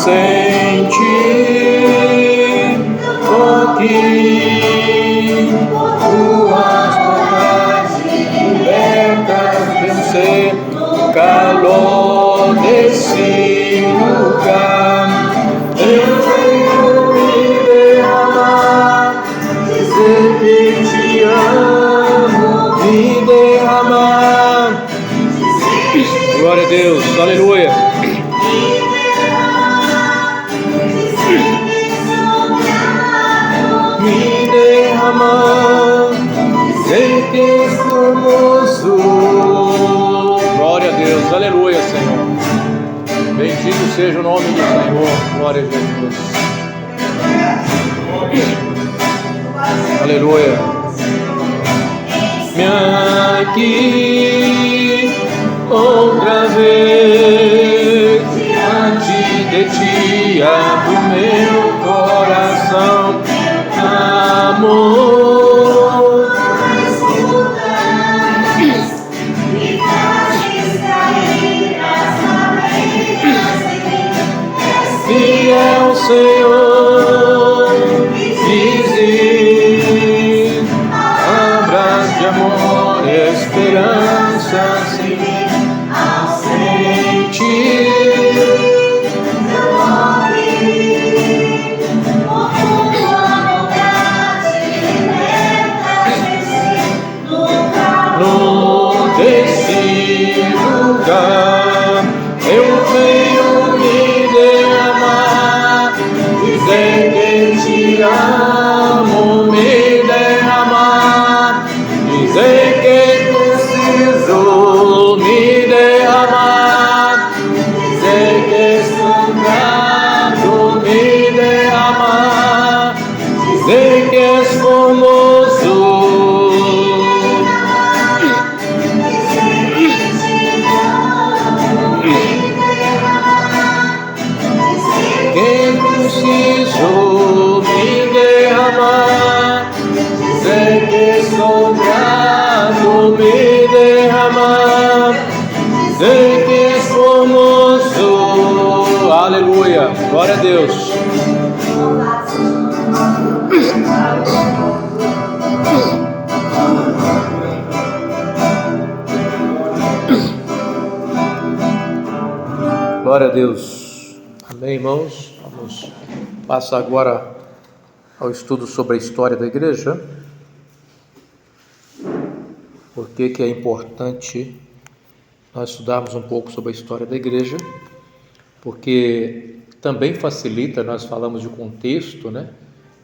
Sem ti, porque tuas vontades libertas vencer o calor desse lugar. Eu venho me derramar, dizer que te amo, me derramar. Glória a Deus, aleluia. Sei que és famoso. Glória a Deus, aleluia, Senhor. Bendito seja o nome do Senhor. Glória a Jesus. Aleluia. Me aqui outra vez diante de ti, abro meu coração, amor. Fiel Senhor, dize, abras de amor, esperança, sem sentir, no desse lugar, eu venho me derramar, dizer que te amo, me derramar, dizer que preciso me derramar, dizer que sangrado me derramar, dizer que és formoso. Preciso me derramar, dizer que sou grato, me derramar, dizer que és formoso. Aleluia, glória a Deus. Glória a Deus. Amém, irmãos? Vamos passar agora ao estudo sobre a história da igreja. Por que é importante nós estudarmos um pouco sobre a história da igreja? Porque também facilita, nós falamos de contexto, né?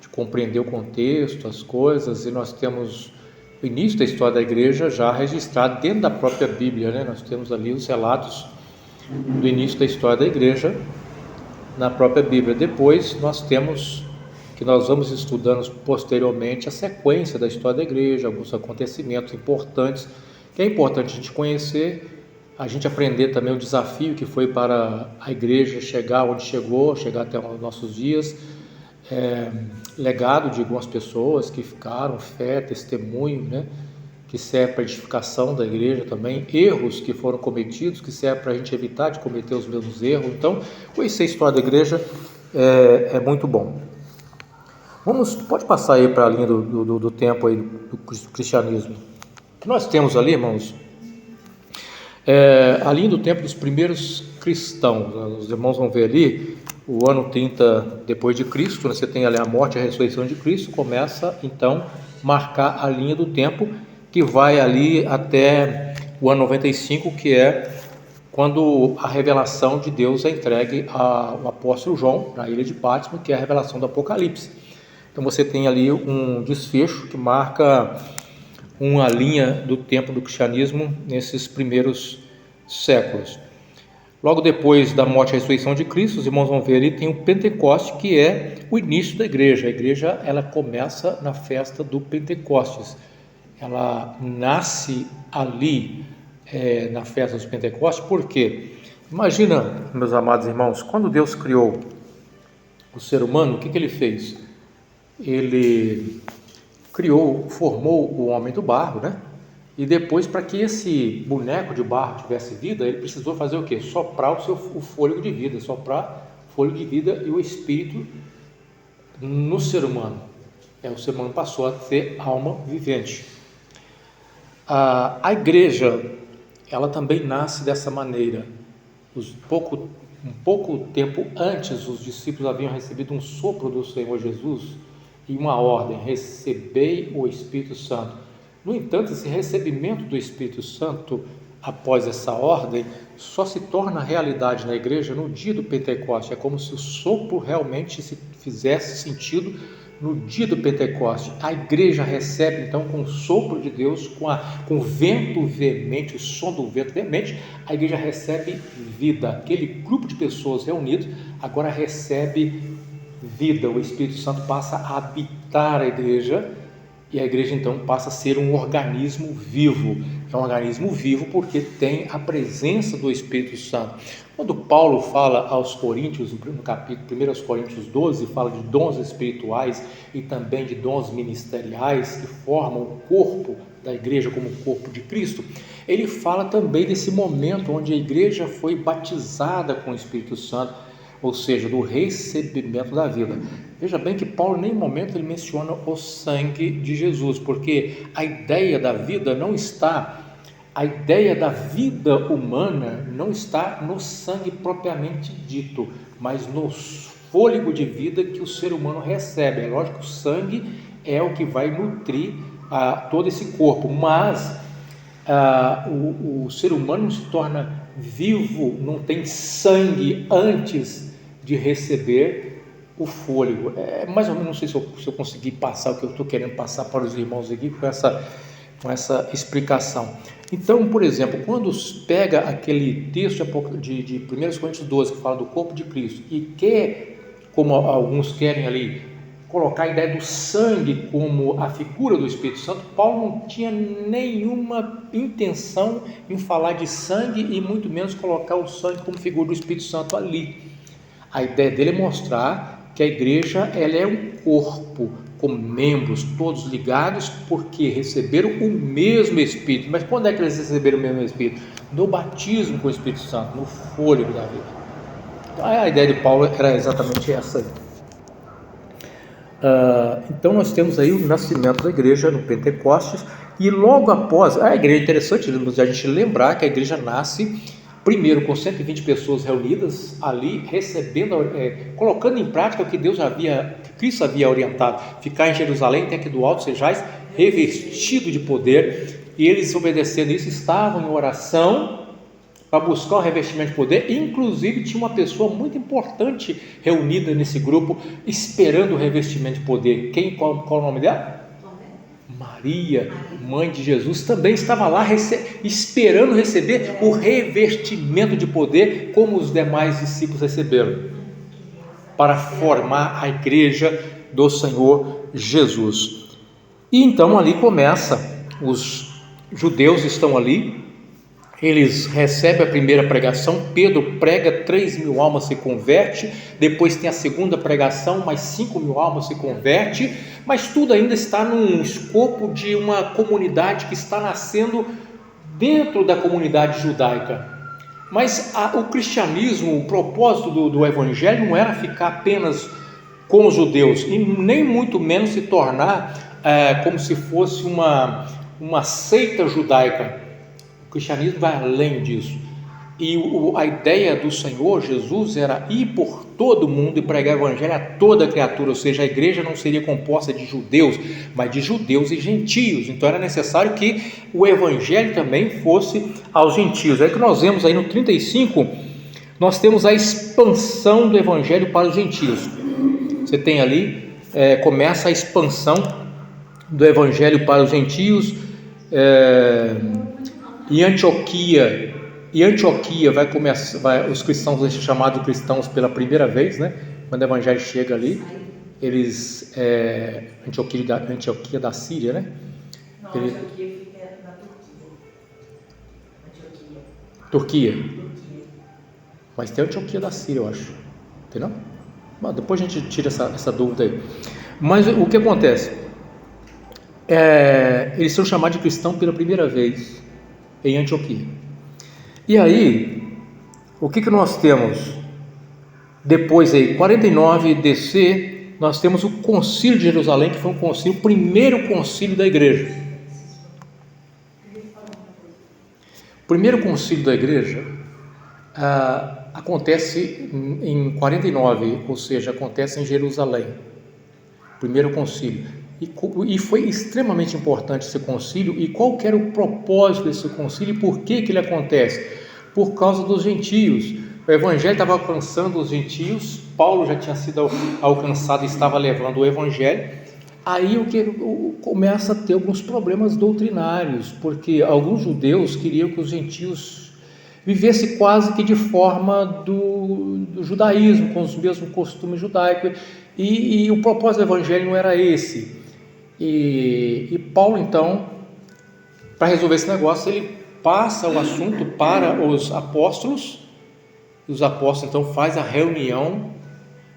De compreender o contexto, as coisas, e nós temos o início da história da igreja já registrado dentro da própria Bíblia, né? Nós temos ali os relatos do início da história da igreja na própria Bíblia. Depois nós temos, que nós vamos estudando posteriormente, a sequência da história da igreja, alguns acontecimentos importantes, que é importante a gente conhecer, a gente aprender também o desafio que foi para a igreja chegar onde chegou, chegar até os nossos dias, legado de algumas pessoas que ficaram, fé, testemunho, né? Que serve para a edificação da igreja também, erros que foram cometidos, que serve para a gente evitar de cometer os mesmos erros. Então, conhecer a história da igreja é muito bom. Pode passar aí para a linha do tempo aí do cristianismo. O que nós temos ali, irmãos, a linha do tempo dos primeiros cristãos. Os irmãos vão ver ali o ano 30 depois de Cristo, né? Você tem ali a morte e a ressurreição de Cristo, começa então a marcar a linha do tempo que vai ali até o ano 95, que é quando a revelação de Deus é entregue ao apóstolo João, na ilha de Patmos, que é a revelação do Apocalipse. Então você tem ali um desfecho que marca uma linha do tempo do cristianismo nesses primeiros séculos. Logo depois da morte e ressurreição de Cristo, os irmãos vão ver ali, tem o Pentecoste, que é o início da igreja. A igreja, ela começa na festa do Pentecostes. Ela nasce ali, na festa dos Pentecostes. Por quê? Imagina, meus amados irmãos, quando Deus criou o ser humano, o que ele fez? Ele formou o homem do barro, né? E depois, para que esse boneco de barro tivesse vida, ele precisou fazer o quê? Soprar o fôlego de vida, soprar o fôlego de vida e o espírito no ser humano. O ser humano passou a ter alma vivente. A igreja, ela também nasce dessa maneira. Um pouco tempo antes, os discípulos haviam recebido um sopro do Senhor Jesus e uma ordem: recebei o Espírito Santo. No entanto, esse recebimento do Espírito Santo, após essa ordem, só se torna realidade na igreja no dia do Pentecoste. É como se o sopro realmente se fizesse sentido no dia do Pentecoste. A igreja recebe então, com o sopro de Deus, com o vento veemente, o som do vento veemente, a igreja recebe vida. Aquele grupo de pessoas reunidos agora recebe vida. O Espírito Santo passa a habitar a igreja e a igreja então passa a ser um organismo vivo. É um organismo vivo porque tem a presença do Espírito Santo. Quando Paulo fala aos Coríntios, no capítulo 1 Coríntios 12, fala de dons espirituais e também de dons ministeriais que formam o corpo da igreja como o corpo de Cristo, ele fala também desse momento onde a igreja foi batizada com o Espírito Santo, ou seja, do recebimento da vida. Veja bem que Paulo, em nenhum momento, ele menciona o sangue de Jesus, porque a ideia da vida humana não está no sangue propriamente dito, mas no fôlego de vida que o ser humano recebe. É lógico que o sangue é o que vai nutrir todo esse corpo, mas o ser humano não se torna vivo, não tem sangue antes de receber o fôlego. Mais ou menos, não sei se eu consegui passar o que eu estou querendo passar para os irmãos aqui com essa explicação. Então, por exemplo, quando pega aquele texto de 1 Coríntios 12, que fala do corpo de Cristo, e quer, como alguns querem ali, colocar a ideia do sangue como a figura do Espírito Santo, Paulo não tinha nenhuma intenção em falar de sangue e muito menos colocar o sangue como figura do Espírito Santo ali. A ideia dele é mostrar que a igreja, ela é um corpo com membros todos ligados porque receberam o mesmo Espírito. Mas quando é que eles receberam o mesmo Espírito? No batismo com o Espírito Santo, no fôlego da vida. Então a ideia de Paulo era exatamente essa aí. Então nós temos aí o nascimento da igreja no Pentecostes, e logo após, a igreja é interessante a gente lembrar que a igreja nasce primeiro com 120 pessoas reunidas ali, recebendo, colocando em prática o que Cristo havia orientado: ficar em Jerusalém, até que do alto sejais revestido de poder. E eles, obedecendo isso, estavam em oração para buscar o revestimento de poder. Inclusive tinha uma pessoa muito importante reunida nesse grupo, esperando o revestimento de poder. Qual o nome dela? Maria, mãe de Jesus, também estava lá esperando receber o revestimento de poder, como os demais discípulos receberam, para formar a igreja do Senhor Jesus. E então ali começa, os judeus estão ali, eles recebem a primeira pregação, Pedro prega, 3.000 almas se converte, depois tem a segunda pregação, mais 5.000 almas se converte, mas tudo ainda está num escopo de uma comunidade que está nascendo dentro da comunidade judaica. Mas o cristianismo, o propósito do evangelho não era ficar apenas com os judeus, e nem muito menos se tornar como se fosse uma seita judaica. O cristianismo vai além disso, e a ideia do Senhor Jesus era ir por todo mundo e pregar o evangelho a toda criatura, ou seja, a igreja não seria composta de judeus, mas de judeus e gentios. Então era necessário que o evangelho também fosse aos gentios. É que nós vemos aí no 35, nós temos a expansão do evangelho para os gentios. Você tem ali, começa a expansão do evangelho para os gentios. Em Antioquia, e Antioquia vai começar, os cristãos vão ser chamados de cristãos pela primeira vez, né? Quando o evangelho chega ali, eles, Antioquia da Síria, né? Não, Antioquia fica na Turquia. Mas tem Antioquia da Síria, eu acho. Tem não? Mas depois a gente tira essa dúvida aí. Mas o que acontece? Eles são chamados de cristão pela primeira vez em Antioquia. E aí, o que nós temos? Depois aí, 49 DC, nós temos o Concílio de Jerusalém, que foi o primeiro concílio da igreja. O primeiro concílio da igreja acontece em 49, ou seja, acontece em Jerusalém. Primeiro concílio. E foi extremamente importante esse concílio. E qual que era o propósito desse concílio e por que ele acontece? Por causa dos gentios. O evangelho estava alcançando os gentios, Paulo já tinha sido alcançado e estava levando o evangelho. Aí começa a ter alguns problemas doutrinários, porque alguns judeus queriam que os gentios vivessem quase que de forma do judaísmo, com os mesmos costumes judaicos, e o propósito do evangelho não era esse. E Paulo, então, para resolver esse negócio, ele passa o assunto para os apóstolos. Os apóstolos então faz a reunião,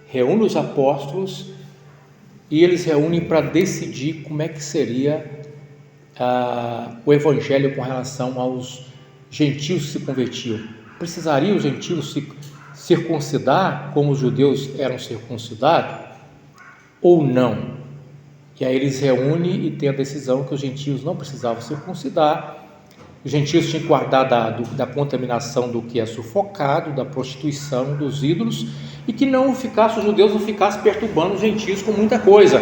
reúne os apóstolos e eles reúnem para decidir como é que seria o evangelho com relação aos gentios que se convertiam. Precisariam os gentios se circuncidar como os judeus eram circuncidados ou não? E aí eles reúnem e têm a decisão que os gentios não precisavam circuncidar. Os gentios tinham que guardar da contaminação do que é sufocado, da prostituição, dos ídolos, e que os judeus não ficassem perturbando os gentios com muita coisa.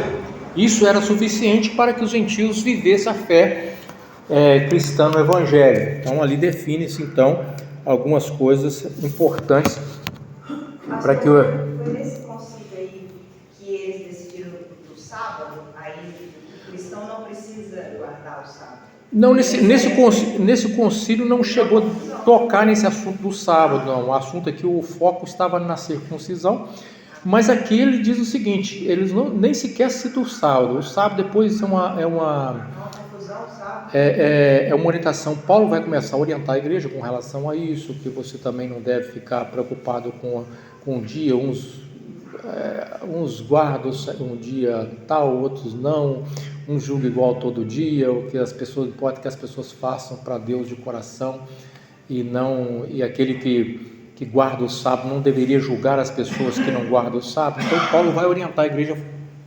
Isso era suficiente para que os gentios vivessem a fé cristã no evangelho. Então ali define-se então algumas coisas importantes para que Foi nesse concílio aí que eles decidiram do sábado, aí o cristão não precisa guardar o sábado. Não, nesse concílio não chegou a tocar nesse assunto do sábado, não. O assunto aqui, o foco estava na circuncisão, mas aqui ele diz o seguinte: eles nem sequer citam o sábado. O sábado depois é uma orientação. Paulo vai começar a orientar a igreja com relação a isso, que você também não deve ficar preocupado com o dia, uns guardam um dia tal, outros não, um julga igual todo dia, o que as pessoas importa que as pessoas façam para Deus de coração, e aquele que guarda o sábado não deveria julgar as pessoas que não guardam o sábado. Então Paulo vai orientar a igreja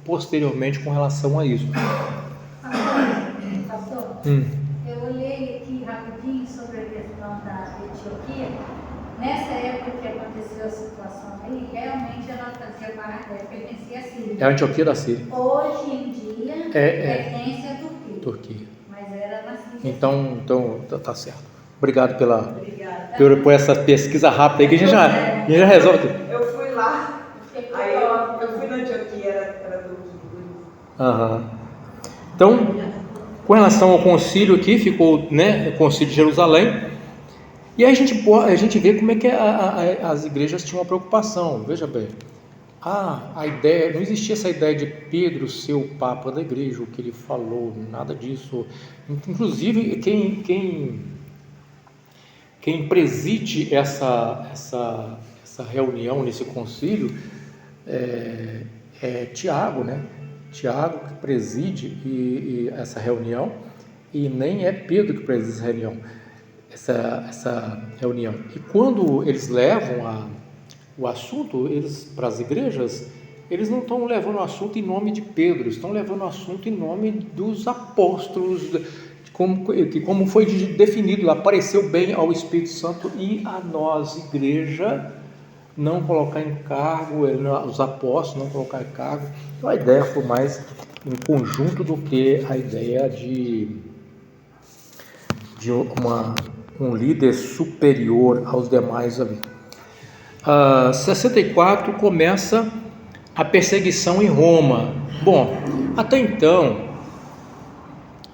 posteriormente com relação a isso. Pastor, eu olhei aqui rapidinho sobre a questão da Antioquia. Nessa época que aconteceu a situação aí, realmente ela pertencia à Síria. É a Antioquia da Síria. Hoje em dia pertence à Turquia. Mas era na Síria. Então tá certo. Obrigado por essa pesquisa rápida aí que a gente já resolve tudo. Eu fui lá, aí eu fui na Antioquia, era Turquia. Então, com relação ao concílio aqui, ficou, né, o concílio de Jerusalém. E aí a gente vê como é que as igrejas tinham uma preocupação. Veja bem, a ideia, não existia essa ideia de Pedro ser o papa da igreja, o que ele falou, nada disso. Inclusive, quem preside essa reunião, nesse concílio, é Tiago, né? Tiago que preside essa reunião, e nem é Pedro que preside essa reunião. E quando eles levam o assunto para as igrejas, eles não estão levando o assunto em nome de Pedro, estão levando o assunto em nome dos apóstolos, como foi definido lá, pareceu bem ao Espírito Santo e a nós, igreja, não colocar em cargo, os apóstolos não colocar em cargo. Então a ideia foi mais em conjunto do que a ideia de um líder superior aos demais ali. 64 começa a perseguição em Roma. Bom, até então,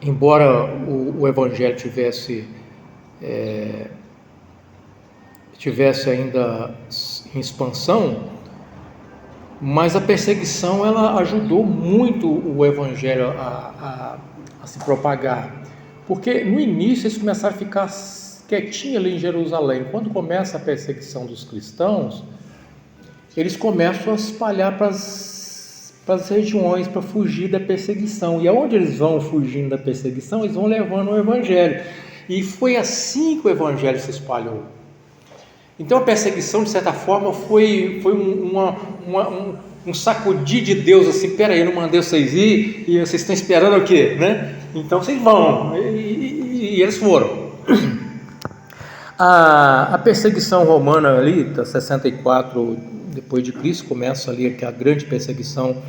embora o evangelho tivesse tivesse ainda em expansão, mas a perseguição ela ajudou muito o evangelho a se propagar, porque no início eles começaram a ficar quietinhos ali em Jerusalém. Quando começa a perseguição dos cristãos, eles começam a espalhar para as regiões, para fugir da perseguição, e aonde eles vão fugindo da perseguição, eles vão levando o evangelho, e foi assim que o evangelho se espalhou. Então a perseguição, de certa forma, foi um sacudir de Deus, assim, peraí, eu não mandei vocês ir, e vocês estão esperando o quê, né? Então vocês vão, e eles foram. A perseguição romana ali, 64 depois de Cristo, começa ali a grande perseguição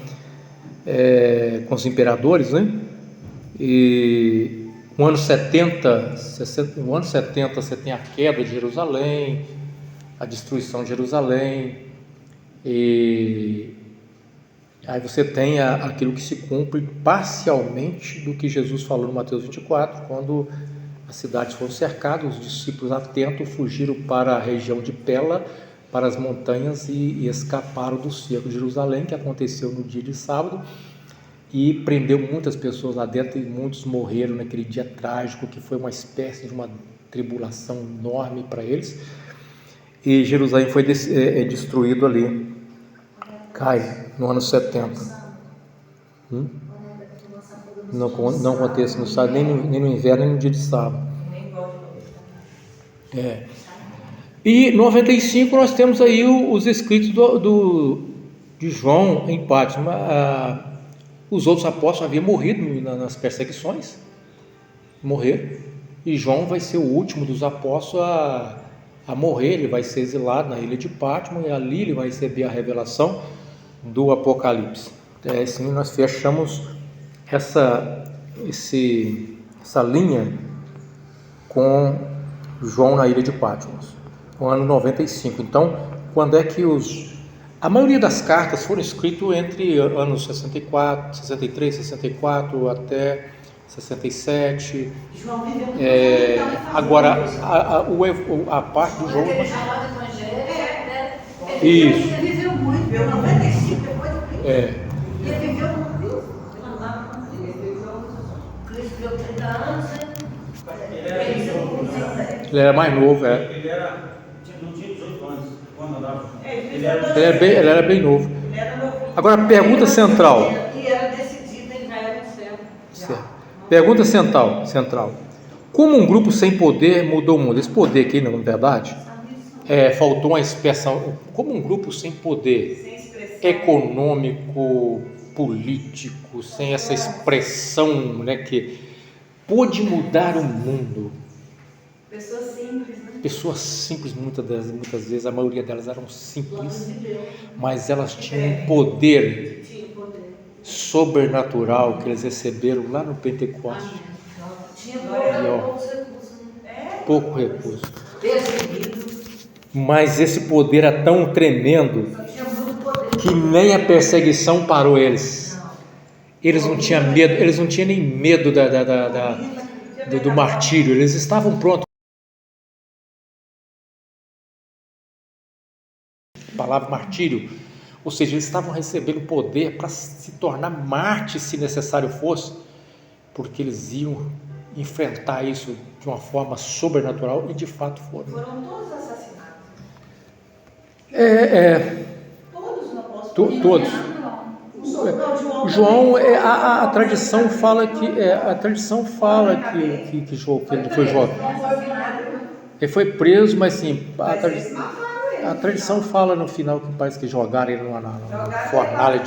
com os imperadores, né? E no ano 70 você tem a queda de Jerusalém, a destruição de Jerusalém, e aí você tem aquilo que se cumpre parcialmente do que Jesus falou no Mateus 24, quando as cidades foram cercadas, os discípulos atentos fugiram para a região de Pela, para as montanhas, e escaparam do cerco de Jerusalém, que aconteceu no dia de sábado, e prendeu muitas pessoas lá dentro, e muitos morreram naquele dia trágico, que foi uma espécie de uma tribulação enorme para eles, e Jerusalém foi destruído ali, cai no ano 70. Não acontece no sábado, nem no inverno, nem no dia de sábado. E em 95 nós temos aí os escritos de João em Patmos. Os outros apóstolos haviam morrido nas perseguições, morreram, e João vai ser o último dos apóstolos a morrer. Ele vai ser exilado na ilha de Patmos, e ali ele vai receber a revelação do Apocalipse. Assim nós fechamos essa linha com João na ilha de Patmos, no ano 95. Então, quando é que a maioria das cartas foram escritas entre anos 64, 63, 64 até 67. João viveu muito agora a parte do João. Isso. Ele viveu muito, viveu 95 depois do Cristo. Ele viveu com Cristo. Cristo viveu 30 anos, né? Ele era mais novo, Ele não tinha 18 anos quando andava. Ele era bem novo. Agora, a pergunta central. E era decidida em Israel no céu. Certo. Pergunta central. Como um grupo sem poder mudou o mundo? Esse poder aqui, na verdade, faltou uma expressão. Como um grupo sem poder econômico, político, sem essa expressão, né, que pôde mudar o mundo. Pessoas simples, muitas vezes, a maioria delas eram simples, mas elas tinham um poder sobrenatural que eles receberam lá no Pentecostes. Pouco recurso. Mas esse poder é tão tremendo que nem a perseguição parou eles. Eles não tinham medo, eles não tinham nem medo do martírio, eles estavam prontos. A palavra martírio, ou seja, eles estavam recebendo poder para se tornar mártires, se necessário fosse, porque eles iam enfrentar isso de uma forma sobrenatural, e de fato foram. Foram todos assassinados. Todos no apóstolo. Todos. João, a tradição fala que ele foi jovem. Ele foi preso, mas sim, a tradição fala no final que parece que jogaram ele numa fornalha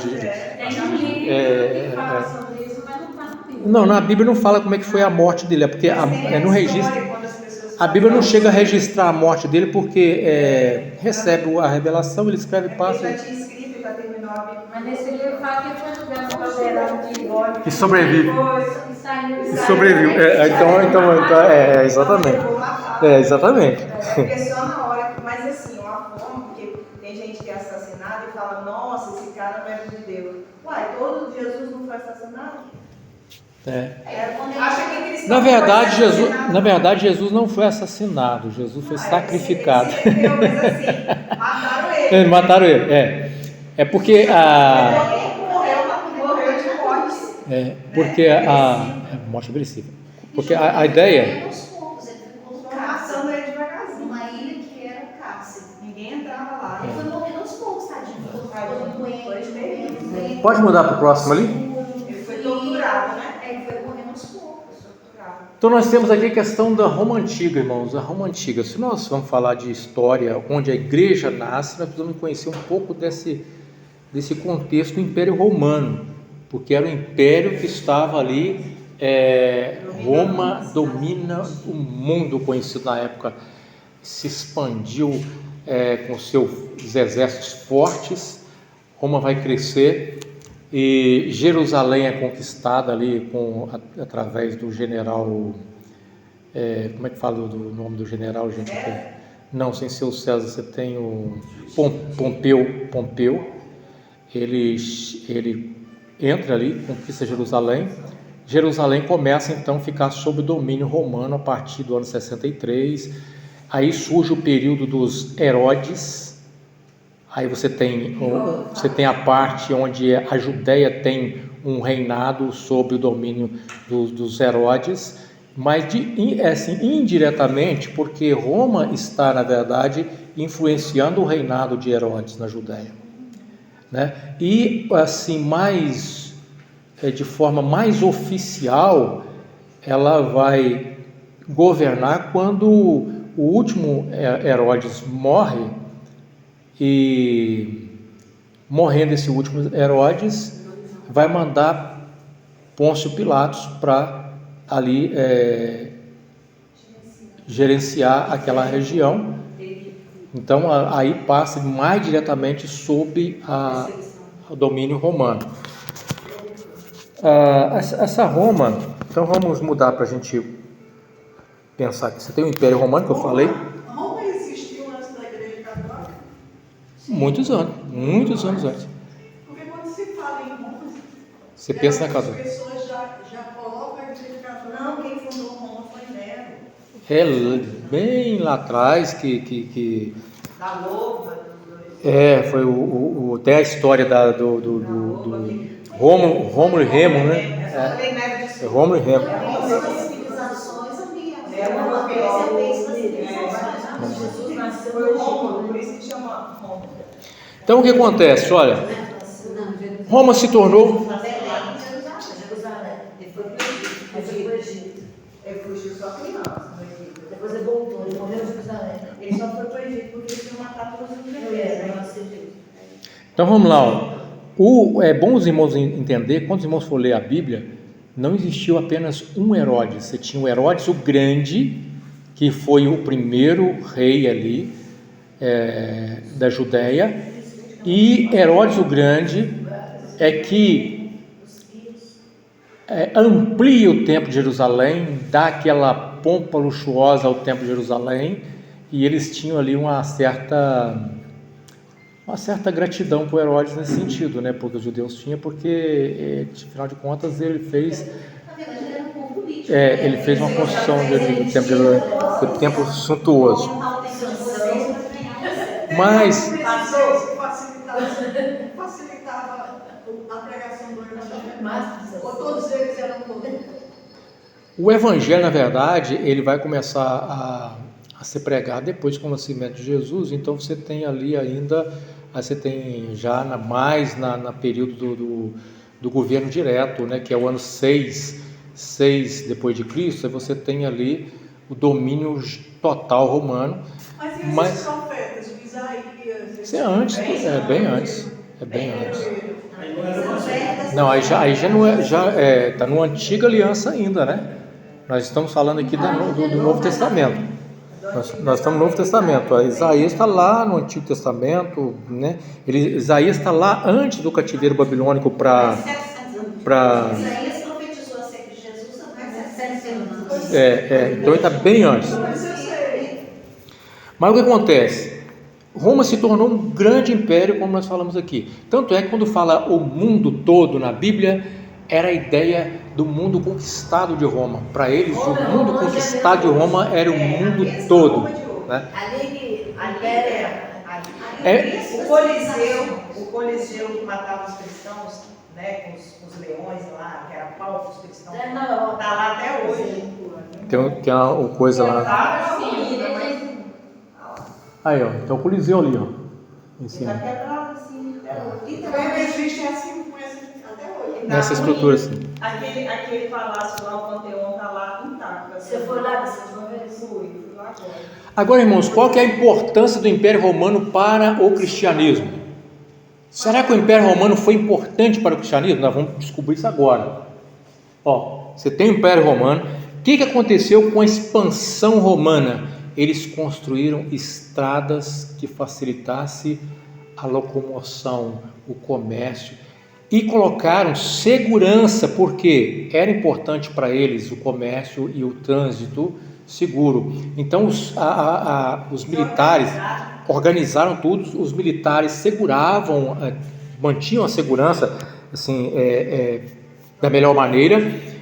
Não, na Bíblia não fala como é que foi a morte dele, porque no registro. A Bíblia não chega a registrar a morte dele, porque recebe a revelação, ele escreve, passa. Ele já tinha escrito para terminar a Bíblia. Mas nesse livro fala que ele foi jogando no caldeirão de óleo. E sobrevive. E sobrevive. Exatamente. Exatamente. Porque só na hora, mas assim, uma forma, porque tem gente que é assassinada e fala, nossa, esse cara não é de Deus. Uai, todo Jesus não foi assassinado? Quando ele Acha que Na verdade, Jesus não foi assassinado, Jesus foi sacrificado. Mataram ele. É porque Morreu de morte agressiva. Porque a ideia Passando ele devagarzinho. Uma ilha que era um cárcere. Ninguém entrava lá. Ele foi morrendo aos poucos, tadinho. pode mudar para o próximo ali. Ele foi torturado, né? Ele foi morrendo aos poucos. Então nós temos aqui a questão da Roma Antiga, irmãos, a Roma Antiga. Se nós vamos falar de história, onde a igreja nasce, nós precisamos conhecer um pouco desse contexto do Império Romano, porque era o império que estava ali, Roma domina o mundo conhecido na época, se expandiu com seus exércitos fortes, Roma vai crescer, e Jerusalém é conquistada ali através do general, como é que fala o nome do general, gente? Não, sem ser o César, você tem o Pompeu, ele entra ali, conquista Jerusalém. Jerusalém começa então a ficar sob domínio romano a partir do ano 63, aí surge o período dos Herodes. Aí você tem a parte onde a Judéia tem um reinado sob o domínio dos Herodes, mas indiretamente, porque Roma está, na verdade, influenciando o reinado de Herodes na Judéia, né? E assim, de forma mais oficial, ela vai governar quando o último Herodes morre. E morrendo esse último Herodes, vai mandar Pôncio Pilatos para ali gerenciar aquela região. Então aí passa mais diretamente sob o domínio romano. Essa Roma, então vamos mudar para a gente pensar que você tem o Império Romano que eu falei. Roma existiu antes da Igreja Católica? Muitos anos antes. Porque quando se fala em Roma, Você pensa na casa. as pessoas já colocam a Igreja Católica. Não, quem fundou Roma foi Nero. Bem lá atrás que Da Loba. foi até a história do Rômulo e Remo, né? Rômulo e Remo. As civilizações haviam. Uma vez a vez das civilizações. Jesus nasceu Foi no Roma, Egito. por isso que chama Roma. Então o que acontece? Olha, Roma se tornou. Jerusalém. Ele foi para o Egito. Ele fugiu só criança no Egito. Depois ele voltou, ele morreu em Jerusalém. Ele só foi para o Egito porque eles tinham matado todos os bebês. Então vamos lá. É bom os irmãos entender, quando os irmãos for ler a Bíblia, não existiu apenas um Herodes. Você tinha o Herodes o Grande, que foi o primeiro rei ali da Judéia, e Herodes o Grande que amplia o templo de Jerusalém, dá aquela pompa luxuosa ao templo de Jerusalém, e eles tinham ali uma certa gratidão por Herodes nesse sentido, né? Porque os judeus tinham, porque afinal de contas ele fez uma construção do templo de Jerusalém, um templo suntuoso. Mas facilitava a pregação do Evangelho. Ou todos eles eram todos. o Evangelho, na verdade, ele vai começar a ser pregado depois do nascimento de Jesus. Então você tem ali ainda, você tem já na período do governo direto, né, que é o ano 6 depois de Cristo. Aí você tem ali o domínio total romano. Mas esses profetas, o Isaías... Isso é antes, bem antes. Não, Não, aí já não está no Antiga Aliança ainda, né? Nós estamos falando aqui do Novo Testamento. Nós estamos no Novo Testamento. Isaías está lá no Antigo Testamento, né? Isaías está lá antes do cativeiro babilônico para Isaías profetizou acerca de Jesus há mais de 700 anos. então ele está bem antes. Mas o que acontece? Roma se tornou um grande império, como nós falamos aqui. Tanto é que quando fala o mundo todo na Bíblia, era a ideia do mundo conquistado de Roma. Para eles, o mundo conquistado de Roma era o mundo todo, né? O Coliseu que matava os cristãos, né, com os leões lá, que era pau para os cristãos, está lá até hoje. Tem uma coisa lá. Aí, ó, tem o Coliseu ali, ó, em cima. Está quebrado assim. E também existe assim, até hoje. Nessa estrutura, assim. Aquele palácio lá, o Panteão, está lá intacto. Você foi lá dessa vez? Fui lá agora. Agora, irmãos, qual que é a importância do Império Romano para o cristianismo? Será que o Império Romano foi importante para o cristianismo? Nós vamos descobrir isso agora. Ó, você tem o Império Romano. O que aconteceu com a expansão romana? Eles construíram estradas que facilitassem a locomoção, o comércio, e colocaram segurança, porque era importante para eles o comércio e o trânsito seguro. Então os militares organizaram tudo, os militares seguravam, mantinham a segurança assim, da melhor maneira.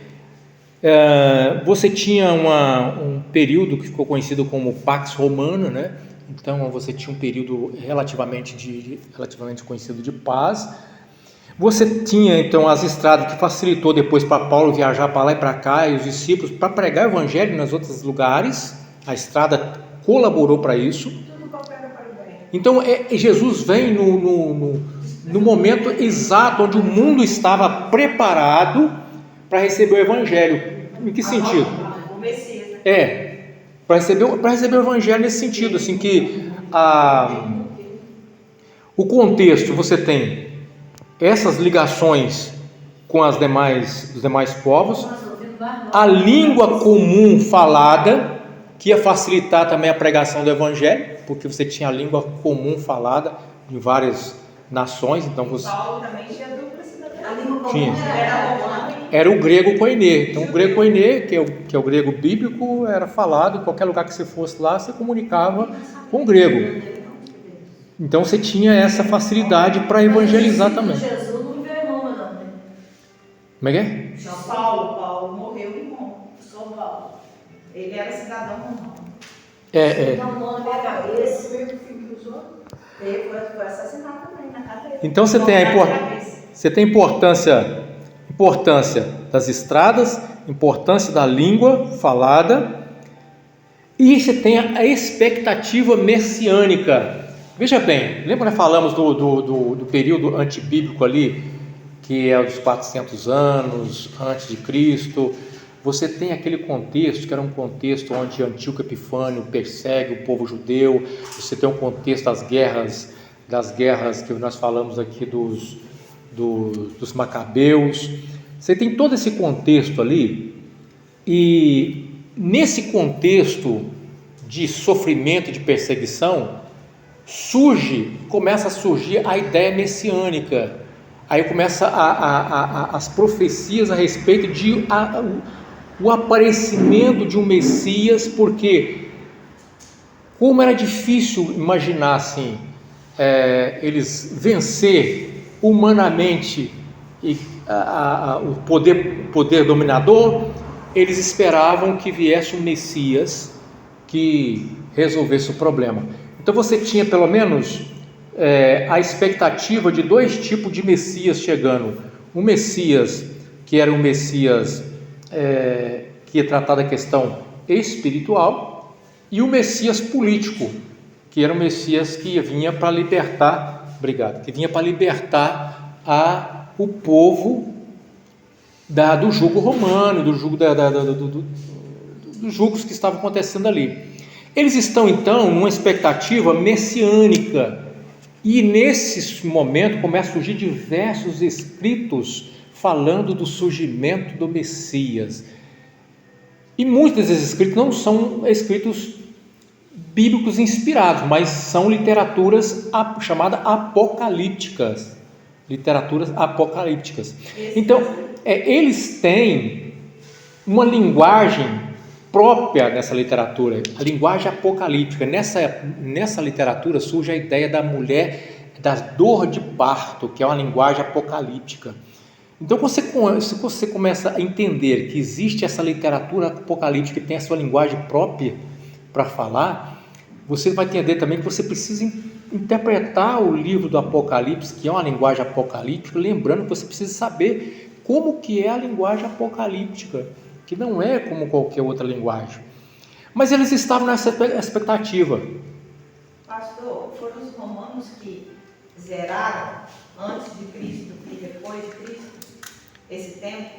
Você tinha um período que ficou conhecido como Pax Romana, né? Então você tinha um período relativamente conhecido de paz. Você tinha então as estradas que facilitou depois para Paulo viajar para lá e para cá, e os discípulos para pregar o evangelho nos outros lugares. A estrada colaborou para isso. Então Jesus vem no momento exato onde o mundo estava preparado para receber o evangelho. Em que sentido? O Messias. Para receber o evangelho nesse sentido, assim, que o contexto, você tem essas ligações com os demais povos, a língua comum falada, que ia facilitar também a pregação do evangelho, porque você tinha a língua comum falada em várias nações. Então você Paulo também tinha dupla cidadania. A língua comum Tinha. era romana. era o grego koiné. Então o grego koiné, que é o grego bíblico, era falado em qualquer lugar que você fosse lá, você comunicava com o grego. Então você tinha essa facilidade para evangelizar também. Jesus não viveu em Roma, não, né? Como é que é? Paulo morreu em Roma. Só Paulo. Ele era cidadão romano. Dá um nó na minha cabeça. Ele foi assassinado também na cadeia. Então você tem a importância das estradas, importância da língua falada, e você tem a expectativa messiânica. Veja bem, lembra que nós falamos do período antibíblico ali, que é os 400 anos antes de Cristo? Você tem aquele contexto, que era um contexto onde Antíoco Epifânio persegue o povo judeu. Você tem um contexto das guerras que nós falamos aqui dos Macabeus. Você tem todo esse contexto ali, e nesse contexto de sofrimento, de perseguição, começa a surgir a ideia messiânica. Aí começa as profecias a respeito de o aparecimento de um Messias, porque como era difícil imaginar assim, eles vencer humanamente o poder dominador, eles esperavam que viesse um Messias que resolvesse o problema. Então você tinha pelo menos a expectativa de dois tipos de Messias chegando. Um Messias que era um Messias que ia tratar da questão espiritual, e o Messias político, que era um Messias que vinha para libertar, o povo do jugo romano, dos jugos que estavam acontecendo ali. Eles estão então numa expectativa messiânica, e nesse momento começam a surgir diversos escritos falando do surgimento do Messias. E muitos desses escritos não são escritos bíblicos inspirados, mas são literaturas chamadas apocalípticas. Então, eles têm uma linguagem própria dessa literatura, a linguagem apocalíptica. Nessa literatura surge a ideia da mulher, da dor de parto, que é uma linguagem apocalíptica. Então, se você começa a entender que existe essa literatura apocalíptica que tem a sua linguagem própria para falar, você vai entender também que você precisa interpretar o livro do Apocalipse, que é uma linguagem apocalíptica, lembrando que você precisa saber como que é a linguagem apocalíptica, que não é como qualquer outra linguagem. Mas eles estavam nessa expectativa. Pastor, foram os romanos que zeraram antes de Cristo e depois de Cristo esse tempo?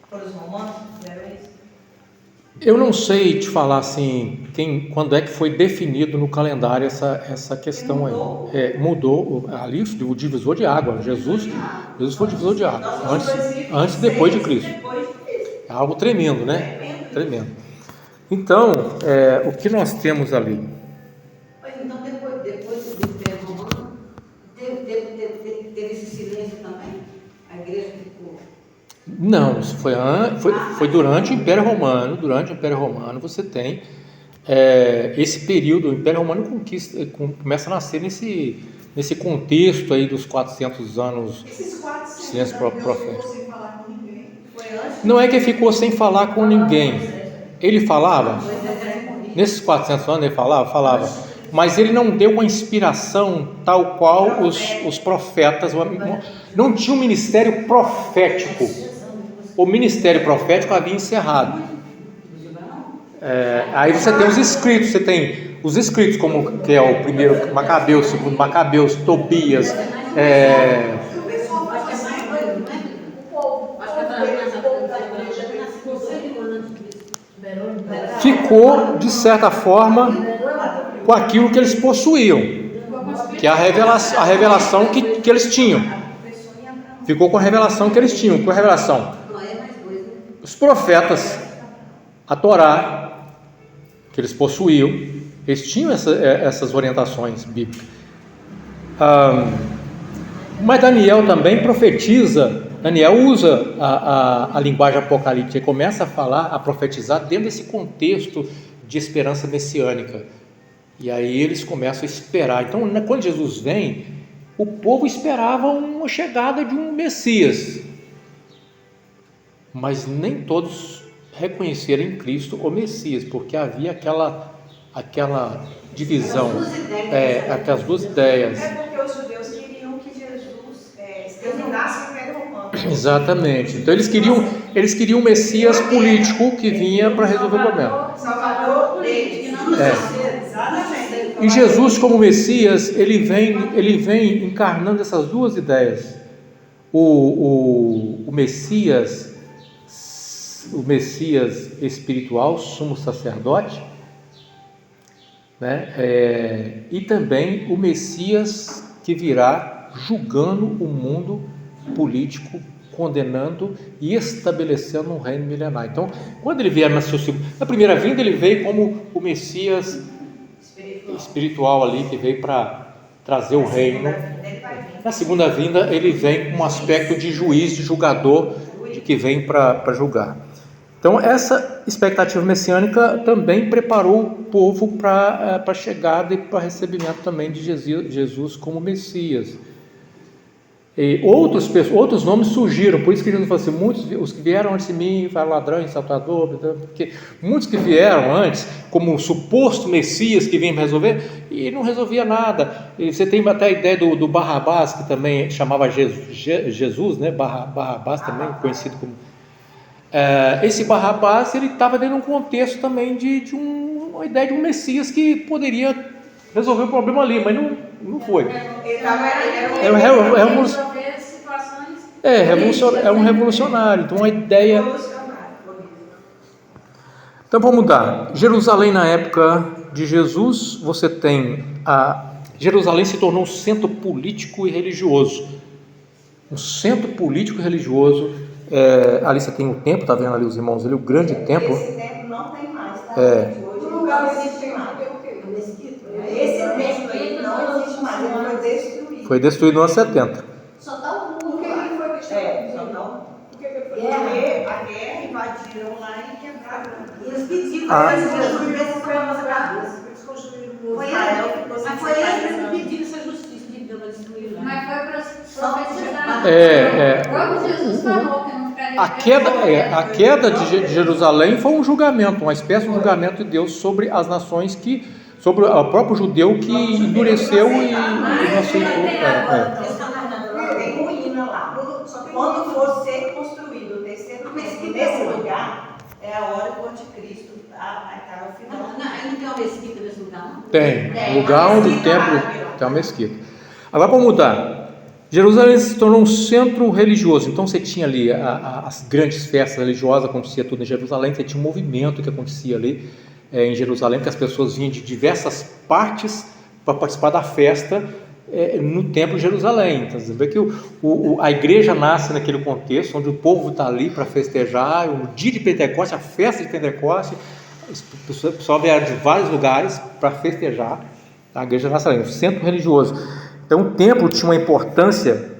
Foram os romanos que fizeram isso? Eu não sei te falar assim, quando é que foi definido no calendário essa questão aí. Mudou ali o divisor de água. Jesus foi o divisor de água, antes e depois de Cristo. É algo tremendo, né? Tremendo. Então, o que nós temos ali? Mas então, depois do Império Romano, teve esse silêncio também? A igreja ficou... Não, isso foi durante o Império Romano. Durante o Império Romano você tem esse período. O Império Romano começa a nascer nesse contexto aí dos 400 anos. Esses 400 silêncio anos Deus profético. ficou sem falar com ninguém. Foi antes? Não é que ficou sem falar com ninguém. Ele falava, nesses 400 anos ele falava, mas ele não deu uma inspiração tal qual os profetas. Não tinha um ministério profético. O ministério profético havia encerrado. Aí você tem os escritos, como que é o primeiro Macabeus, o segundo Macabeus, Tobias. O pessoal vai passar em coisa, não é? O povo da igreja ficou 100 anos de Cristo. Ficou, de certa forma, com aquilo que eles possuíam, que é a revelação que eles tinham. Ficou com a revelação que eles tinham. Com a revelação? Os profetas, a Torá, que eles possuíam, eles tinham essas orientações bíblicas. Mas Daniel também profetiza. Daniel usa a linguagem apocalíptica e começa a falar, a profetizar dentro desse contexto de esperança messiânica. E aí eles começam a esperar. Então, quando Jesus vem, o povo esperava uma chegada de um Messias, mas nem todos reconheceram em Cristo o Messias, porque havia aquela divisão, aquelas duas ideias. É porque os judeus queriam que Jesus exterminasse o Império Romano. Exatamente. Então eles queriam um Messias político que vinha para resolver o problema. Salvador deles. Exatamente. E Jesus, como Messias, ele vem encarnando essas duas ideias. O Messias espiritual, sumo sacerdote, né? E também o Messias que virá julgando o mundo político, condenando e estabelecendo um reino milenar. Então, quando ele vier na primeira vinda, ele veio como o Messias espiritual ali, que veio para trazer o reino. Na segunda vinda, ele vem com um aspecto de juiz, de julgador, de que vem para julgar. Então, essa expectativa messiânica também preparou o povo para a chegada e para o recebimento também de Jesus como Messias. E outros nomes surgiram, por isso que Jesus falou assim: muitos, os que vieram antes de mim, ladrão, insultador, porque muitos que vieram antes, como o suposto Messias que vinha resolver, e não resolvia nada. E você tem até a ideia do Barrabás, que também chamava Jesus, né? Barrabás também, conhecido como... esse Barrabás, ele estava dentro de um contexto também de uma ideia de um Messias que poderia resolver o problema ali, mas não foi. É um revolucionário. Então a ideia. Então vamos mudar. Jerusalém, na época de Jesus, você tem Jerusalém se tornou um centro político e religioso. Um centro político e religioso. Ali você tem o templo, está vendo ali os irmãos ali, o grande templo. Esse templo não tem mais, tá? Hoje não existe mais. Esse templo aí não existe mais, ele foi destruído. Foi destruído no ano 70. Só está o mundo. Por que ele foi destruído? Só não. Por que ele foi Porque destruído? a guerra invadiram lá e quebraram. Eles pediram Ah. para Jesus sobre a nossa cabeça. Eles construíram um Foi Israel ele, ficou sem mas foi ele separação. que pediu essa justiça de Deus para destruir lá. Mas foi para Só profetizar. É. Quando Como Jesus falou, que não ficaria A queda de Jerusalém foi um julgamento, uma espécie de julgamento de Deus sobre as nações sobre o próprio judeu que endureceu e não aceitou. Tem ruína lá. Quando for ser construído o terceiro templo nesse lugar, é a hora que o anticristo vai estar ao final. Aí não tem uma mesquita nesse lugar, não? Tem. Lugar onde o templo tem uma mesquita. Agora, para mudar. Jerusalém se tornou um centro religioso, então você tinha ali as grandes festas religiosas, acontecia tudo em Jerusalém, você tinha um movimento que acontecia ali em Jerusalém, que as pessoas vinham de diversas partes para participar da festa no templo de Jerusalém. Então você vê que a igreja nasce naquele contexto, onde o povo está ali para festejar, o dia de Pentecostes, a festa de Pentecostes, o pessoal vieram de vários lugares para festejar a igreja nasce ali, um centro religioso. Então o templo tinha uma importância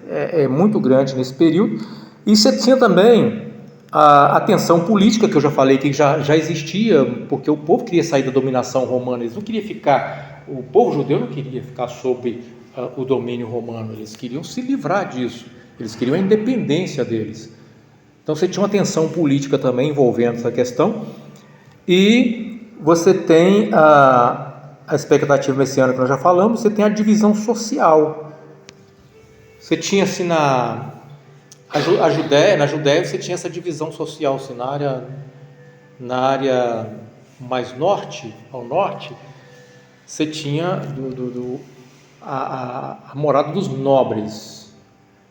muito grande nesse período, e você tinha também a tensão política, que eu já falei que já existia, porque o povo queria sair da dominação romana, eles não queriam ficar, o povo judeu não queria ficar sob o domínio romano, eles queriam se livrar disso, eles queriam a independência deles. Então você tinha uma tensão política também envolvendo essa questão, e você tem a expectativa messiânica que nós já falamos, você tem a divisão social. Você tinha assim na Judéia você tinha essa divisão social, assim, na área mais ao norte, você tinha a morada dos nobres,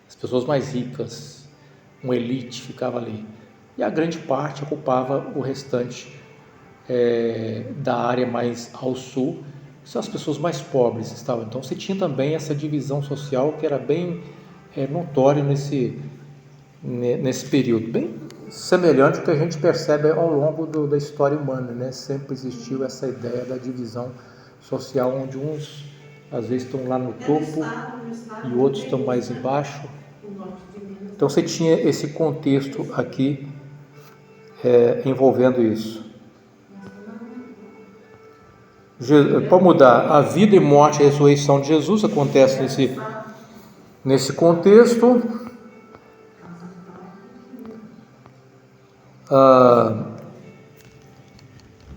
as pessoas mais ricas, uma elite ficava ali, e a grande parte ocupava o restante da área mais ao sul, são as pessoas mais pobres estavam. Então você tinha também essa divisão social que era bem notória nesse período, bem semelhante ao que a gente percebe ao longo da história humana, né? Sempre existiu essa ideia da divisão social, onde uns às vezes estão lá no topo e outros estão mais embaixo. Então você tinha esse contexto aqui envolvendo isso. Para mudar, a vida e morte e a ressurreição de Jesus acontece nesse contexto.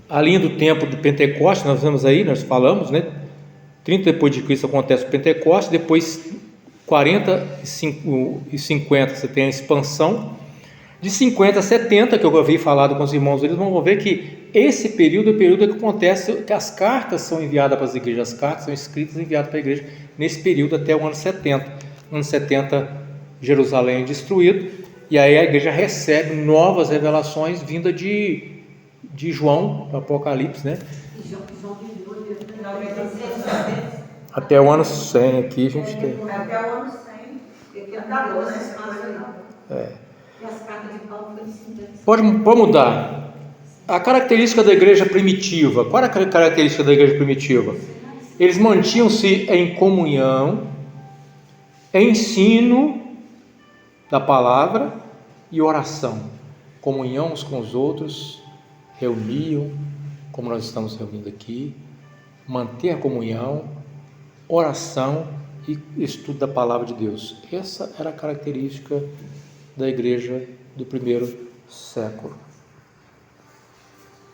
A linha do tempo de Pentecostes, nós falamos, né? 30 depois de Cristo acontece o Pentecostes, depois 40 e 50 você tem a expansão. De 50 a 70, que eu havia falado com os irmãos, eles vão ver que esse período é o período que acontece, que as cartas são enviadas para as igrejas, as cartas são escritas e enviadas para a igreja nesse período até o ano 70. No ano 70, Jerusalém é destruído, e aí a igreja recebe novas revelações vindas de João, do Apocalipse, né? Até o ano 100 aqui a gente tem. Até o ano 100, acabou, né? Pode mudar. A característica da igreja primitiva. Qual era a característica da igreja primitiva? Eles mantinham-se em comunhão, ensino da palavra e oração. Comunhão uns com os outros, reuniam, como nós estamos reunindo aqui, manter a comunhão, oração e estudo da palavra de Deus. Essa era a característica da igreja do primeiro século.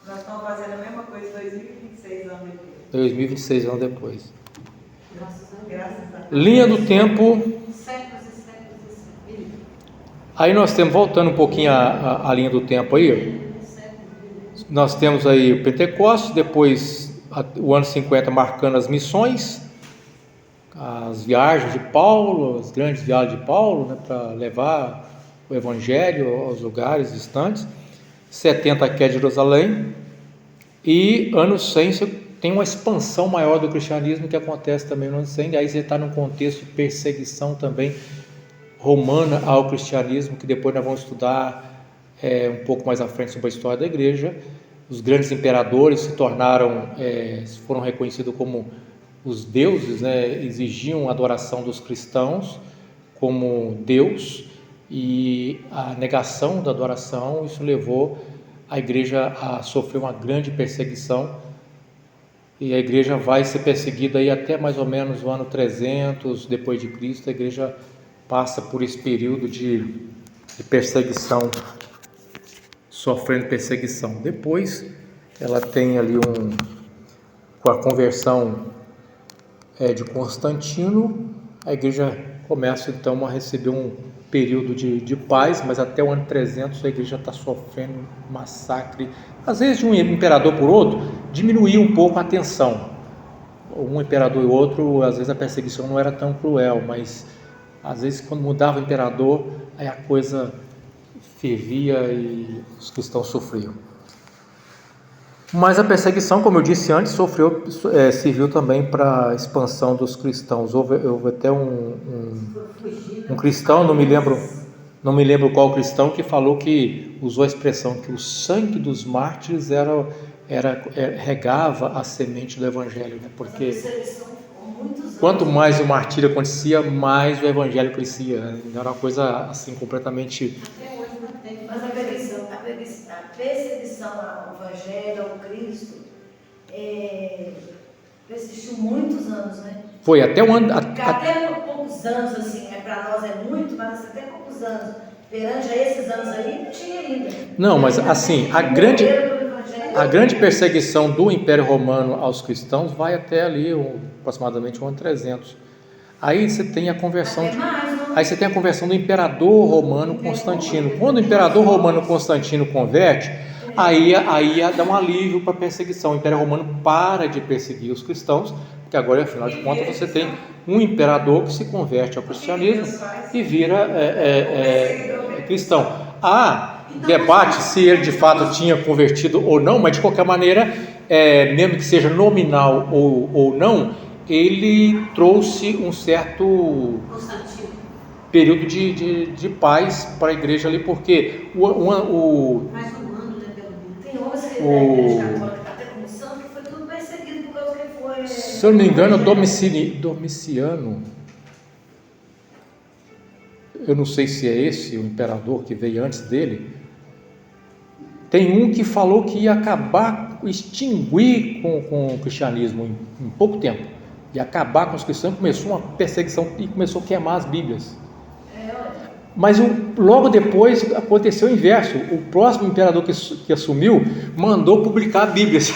Nós estamos fazendo a mesma coisa 2026 anos depois. 2026 anos depois. Graças a Deus. Linha do tempo. Aí nós temos, voltando um pouquinho a linha do tempo aí, nós temos aí o Pentecostes, depois o ano 50 marcando as missões, as viagens de Paulo, as grandes viagens de Paulo, né, para levar o Evangelho aos lugares distantes. 70 a queda de Jerusalém, e ano 100 você tem uma expansão maior do cristianismo que acontece também no ano 100, aí você está num contexto de perseguição também romana ao cristianismo, que depois nós vamos estudar um pouco mais à frente sobre a história da igreja. Os grandes imperadores se foram reconhecidos como os deuses, né? Exigiam a adoração dos cristãos como Deus, e a negação da adoração, isso levou a igreja a sofrer uma grande perseguição, e a igreja vai ser perseguida aí até mais ou menos o ano 300 depois de Cristo. A igreja passa por esse período de de perseguição, sofrendo perseguição. Depois ela tem ali com a conversão de Constantino, a igreja começa então a receber um período de paz, mas até o ano 300 a igreja está sofrendo massacre, às vezes de um imperador por outro, diminuía um pouco a tensão. Um imperador e outro, às vezes a perseguição não era tão cruel, mas às vezes quando mudava o imperador, aí a coisa fervia e os cristãos sofriam. Mas a perseguição, como eu disse antes, serviu também para a expansão dos cristãos. Houve até um cristão, não me lembro qual cristão, que falou que usou a expressão que o sangue dos mártires regava a semente do evangelho, né? Porque quanto mais o martírio acontecia, mais o evangelho crescia, né? Era uma coisa assim completamente. Mas a perseguição ao Evangelho, ao Cristo, persistiu muitos anos, né? Foi até um ano. Até poucos anos, assim, para nós é muito, mas até poucos anos. Perante a esses anos aí, não tinha ainda. Não, mas assim, a grande perseguição do Império Romano aos cristãos vai até ali, aproximadamente o ano 300. Aí você tem a conversão. Aí você tem a conversão do imperador romano Constantino. Quando o imperador romano Constantino converte, aí dá um alívio para a perseguição. O Império Romano para de perseguir os cristãos, porque agora, afinal de contas, você tem um imperador que se converte ao cristianismo e vira cristão. Há debate se ele de fato tinha convertido ou não, mas de qualquer maneira, mesmo que seja nominal ou não, ele trouxe um certo período de paz para a igreja ali, porque Mais humano, né? tem homens que a igreja católica está até como santo, que foi tudo perseguido por causa que ele foi. Se eu não me engano, Domiciano, eu não sei se é esse o imperador que veio antes dele, tem um que falou que ia extinguir com o cristianismo em pouco tempo, ia acabar com os cristãos. Começou uma perseguição e começou a queimar as Bíblias. Mas logo depois aconteceu o inverso. O próximo imperador que assumiu mandou publicar Bíblias.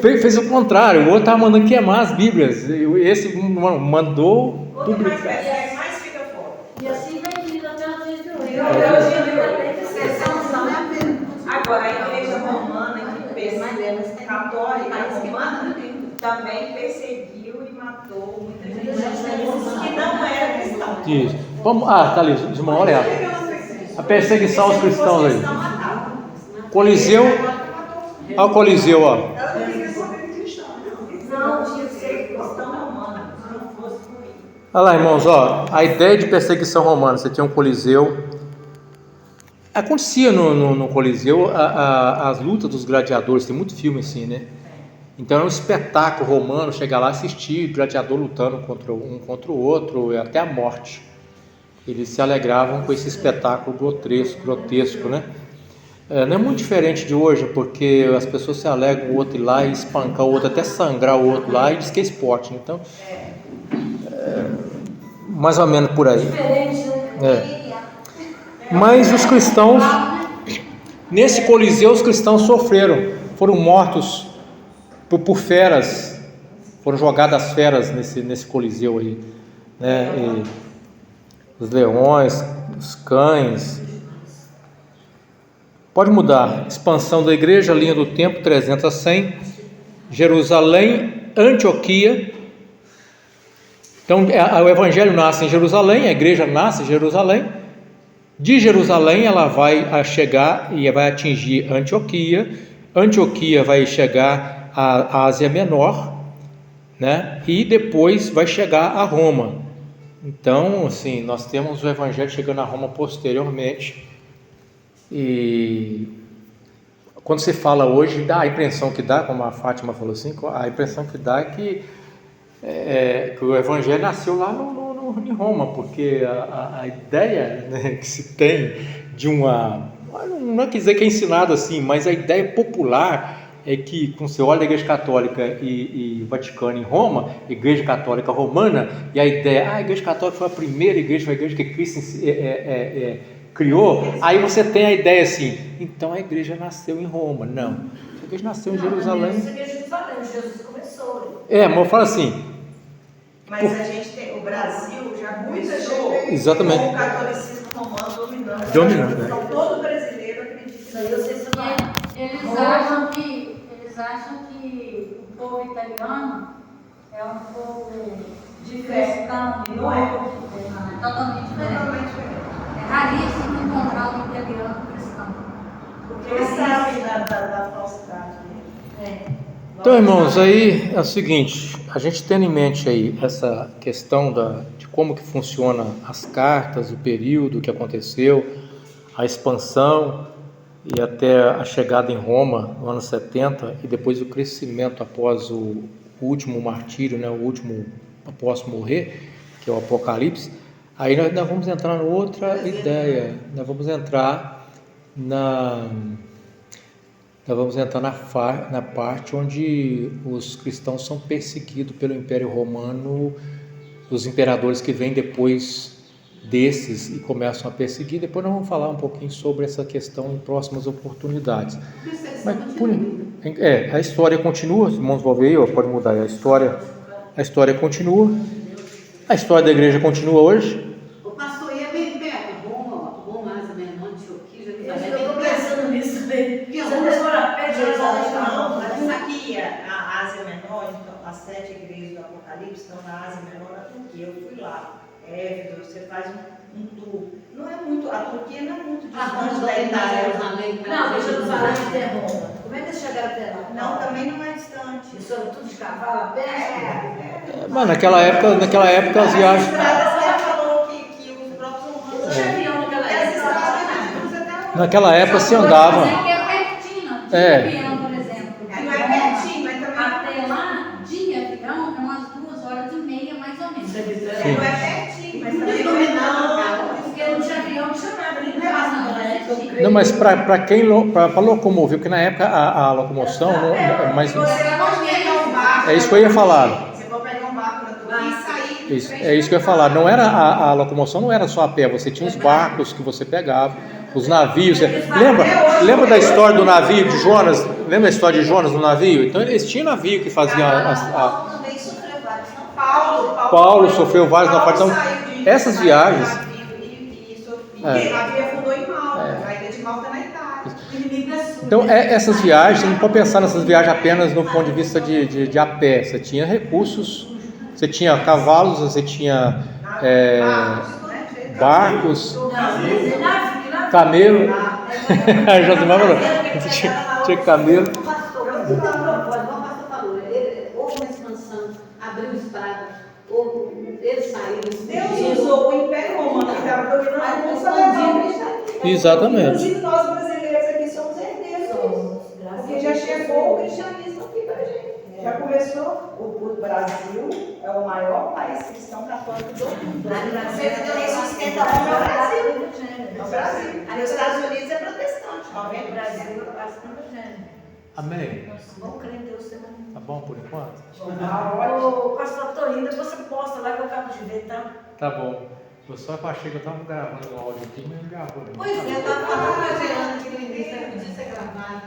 Fez o contrário. O outro estava mandando queimar as Bíblias. Esse mandou publicar. Mais fica fora. E assim vem vindo até os dias de hoje. Agora, a igreja romana, católica romana, também perseguiu e matou muita gente que não era cristão. Isso. Tá ali, de uma hora a perseguição aos cristãos aí. Coliseu. Olha o Coliseu, ó. Não, tinha que ser cristão romano, se não fosse ruim. Olha lá, irmãos, ó, a ideia de perseguição romana. Você tinha um Coliseu. Acontecia no Coliseu as lutas dos gladiadores. Tem muito filme assim, né? Então era um espetáculo romano chegar lá e assistir gladiador lutando contra o outro, até a morte. Eles se alegravam com esse espetáculo grotesco, né? Não é muito diferente de hoje, porque as pessoas se alegram o outro ir lá e espancar o outro, até sangrar o outro lá, e diz que é esporte. Então, mais ou menos por aí. Mas os cristãos, nesse Coliseu, os cristãos sofreram, foram mortos por feras, foram jogadas feras nesse Coliseu aí, né? E os leões, os cães. Pode mudar. Expansão da igreja, linha do tempo, 300 a 100. Jerusalém, Antioquia. Então, o evangelho nasce em Jerusalém, a igreja nasce em Jerusalém. De Jerusalém, ela vai chegar e vai atingir Antioquia. Antioquia vai chegar à Ásia Menor, né? E depois vai chegar a Roma. Então, assim, nós temos o evangelho chegando a Roma posteriormente. E quando você fala hoje, dá a impressão que dá, como a Fátima falou assim, a impressão que dá é que o evangelho nasceu lá em Roma, porque a ideia, né, que se tem de não é dizer que é ensinado assim, mas a ideia popular é que quando você olha a Igreja Católica e Vaticano em Roma, Igreja Católica Romana, e a ideia, a Igreja Católica foi a primeira igreja, foi a igreja que Cristo criou, aí você tem a ideia assim, então a igreja nasceu em Roma. Não, a igreja nasceu em Jerusalém. Jesus começou. Mas eu falo assim. Mas a gente tem, o Brasil já começou exatamente com o catolicismo romano dominando. Dominando, Todo brasileiro acredita nisso. Eles acham que o povo italiano é um povo de cristão, Não é. Totalmente diferente. É raríssimo encontrar um italiano cristão. Porque eles sabem da falsidade. Então, irmãos, aí é o seguinte, a gente tendo em mente aí essa questão de como que funciona as cartas, o período que aconteceu, a expansão e até a chegada em Roma no ano 70 e depois o crescimento após o último martírio, né, o último apóstolo morrer, que é o Apocalipse. Aí nós vamos entrar em outra ideia, nós vamos entrar na parte onde os cristãos são perseguidos pelo Império Romano, os imperadores que vêm depois desses e começam a perseguir. Depois nós vamos falar um pouquinho sobre essa questão em próximas oportunidades. Mas a história continua, os irmãos vão ver, pode mudar, a história continua, a história da igreja continua hoje. O pastor ia bem perto, Roma, Ásia Menor, Antioquia, Jerusalém. Eu estou pensando nisso daí. Não, mas aqui a Ásia Menor, então, as 7 igrejas do Apocalipse estão na Ásia Menor, na Turquia. Eu fui lá. Éfeso, você faz um tour. Não é muito, a Turquia não é muito distante da Itália. Não, Jerusalém até Roma. Como é que eles chegaram até lá? Não, também não é distante. Isso era tudo de cavalo, a pé? Mas naquela época as viagens. Você falou que os próprios romanos. Não tinha avião naquela época. Naquela época se andava. É pertinho, de avião, por exemplo. Não é pertinho, mas também. Até lá, de avião, é umas 2h30, mais ou menos. Não é pertinho, mas também Não, porque não tinha avião, não tinha nada, nem levava. Não, mas para locomover, porque na época a locomoção mas é isso que eu ia falar. Você pode pegar um barco na Turquia e sair. É isso que eu ia falar. Não era a locomoção não era só a pé. Você tinha os barcos que você pegava, os navios. Lembra da história do navio de Jonas? Lembra da história de Jonas no navio? Então eles tinham navio que fazia também sofreu vários. Paulo sofreu vários naufrágios. Então essas viagens. O navio afundou em Malta, a ilha de Malta na Itália. Então, essas viagens, não pode pensar nessas viagens apenas no ponto de vista de a pé. Você tinha recursos, você tinha cavalos, você tinha barcos, camelo. A Josimar falou, tinha camelo. O pastor falou, houve uma expansão, abriu estrada, eles saíram. Deus usou o Império Romano que estava dominando a mundo para levar o cristianismo. Exatamente. Inclusive nós brasileiros aqui somos herdeiros, porque já chegou o cristianismo aqui para a gente. Já começou, o Brasil é o maior país cristão católico do mundo. Quem sustenta Roma é o Brasil. É o Brasil. Aí os Estados Unidos é protestante, 90%. Brasil é bastante gênero. Amém. Vamos crer em Deus também. Tá bom por enquanto? Ô, pastor Torinho, depois você posta lá que eu acabo de ver, tá? Tá bom. Eu só achei que eu estava gravando o áudio aqui, mas não gravou. Pois é, eu estava falando aqui no início, podia ser gravado.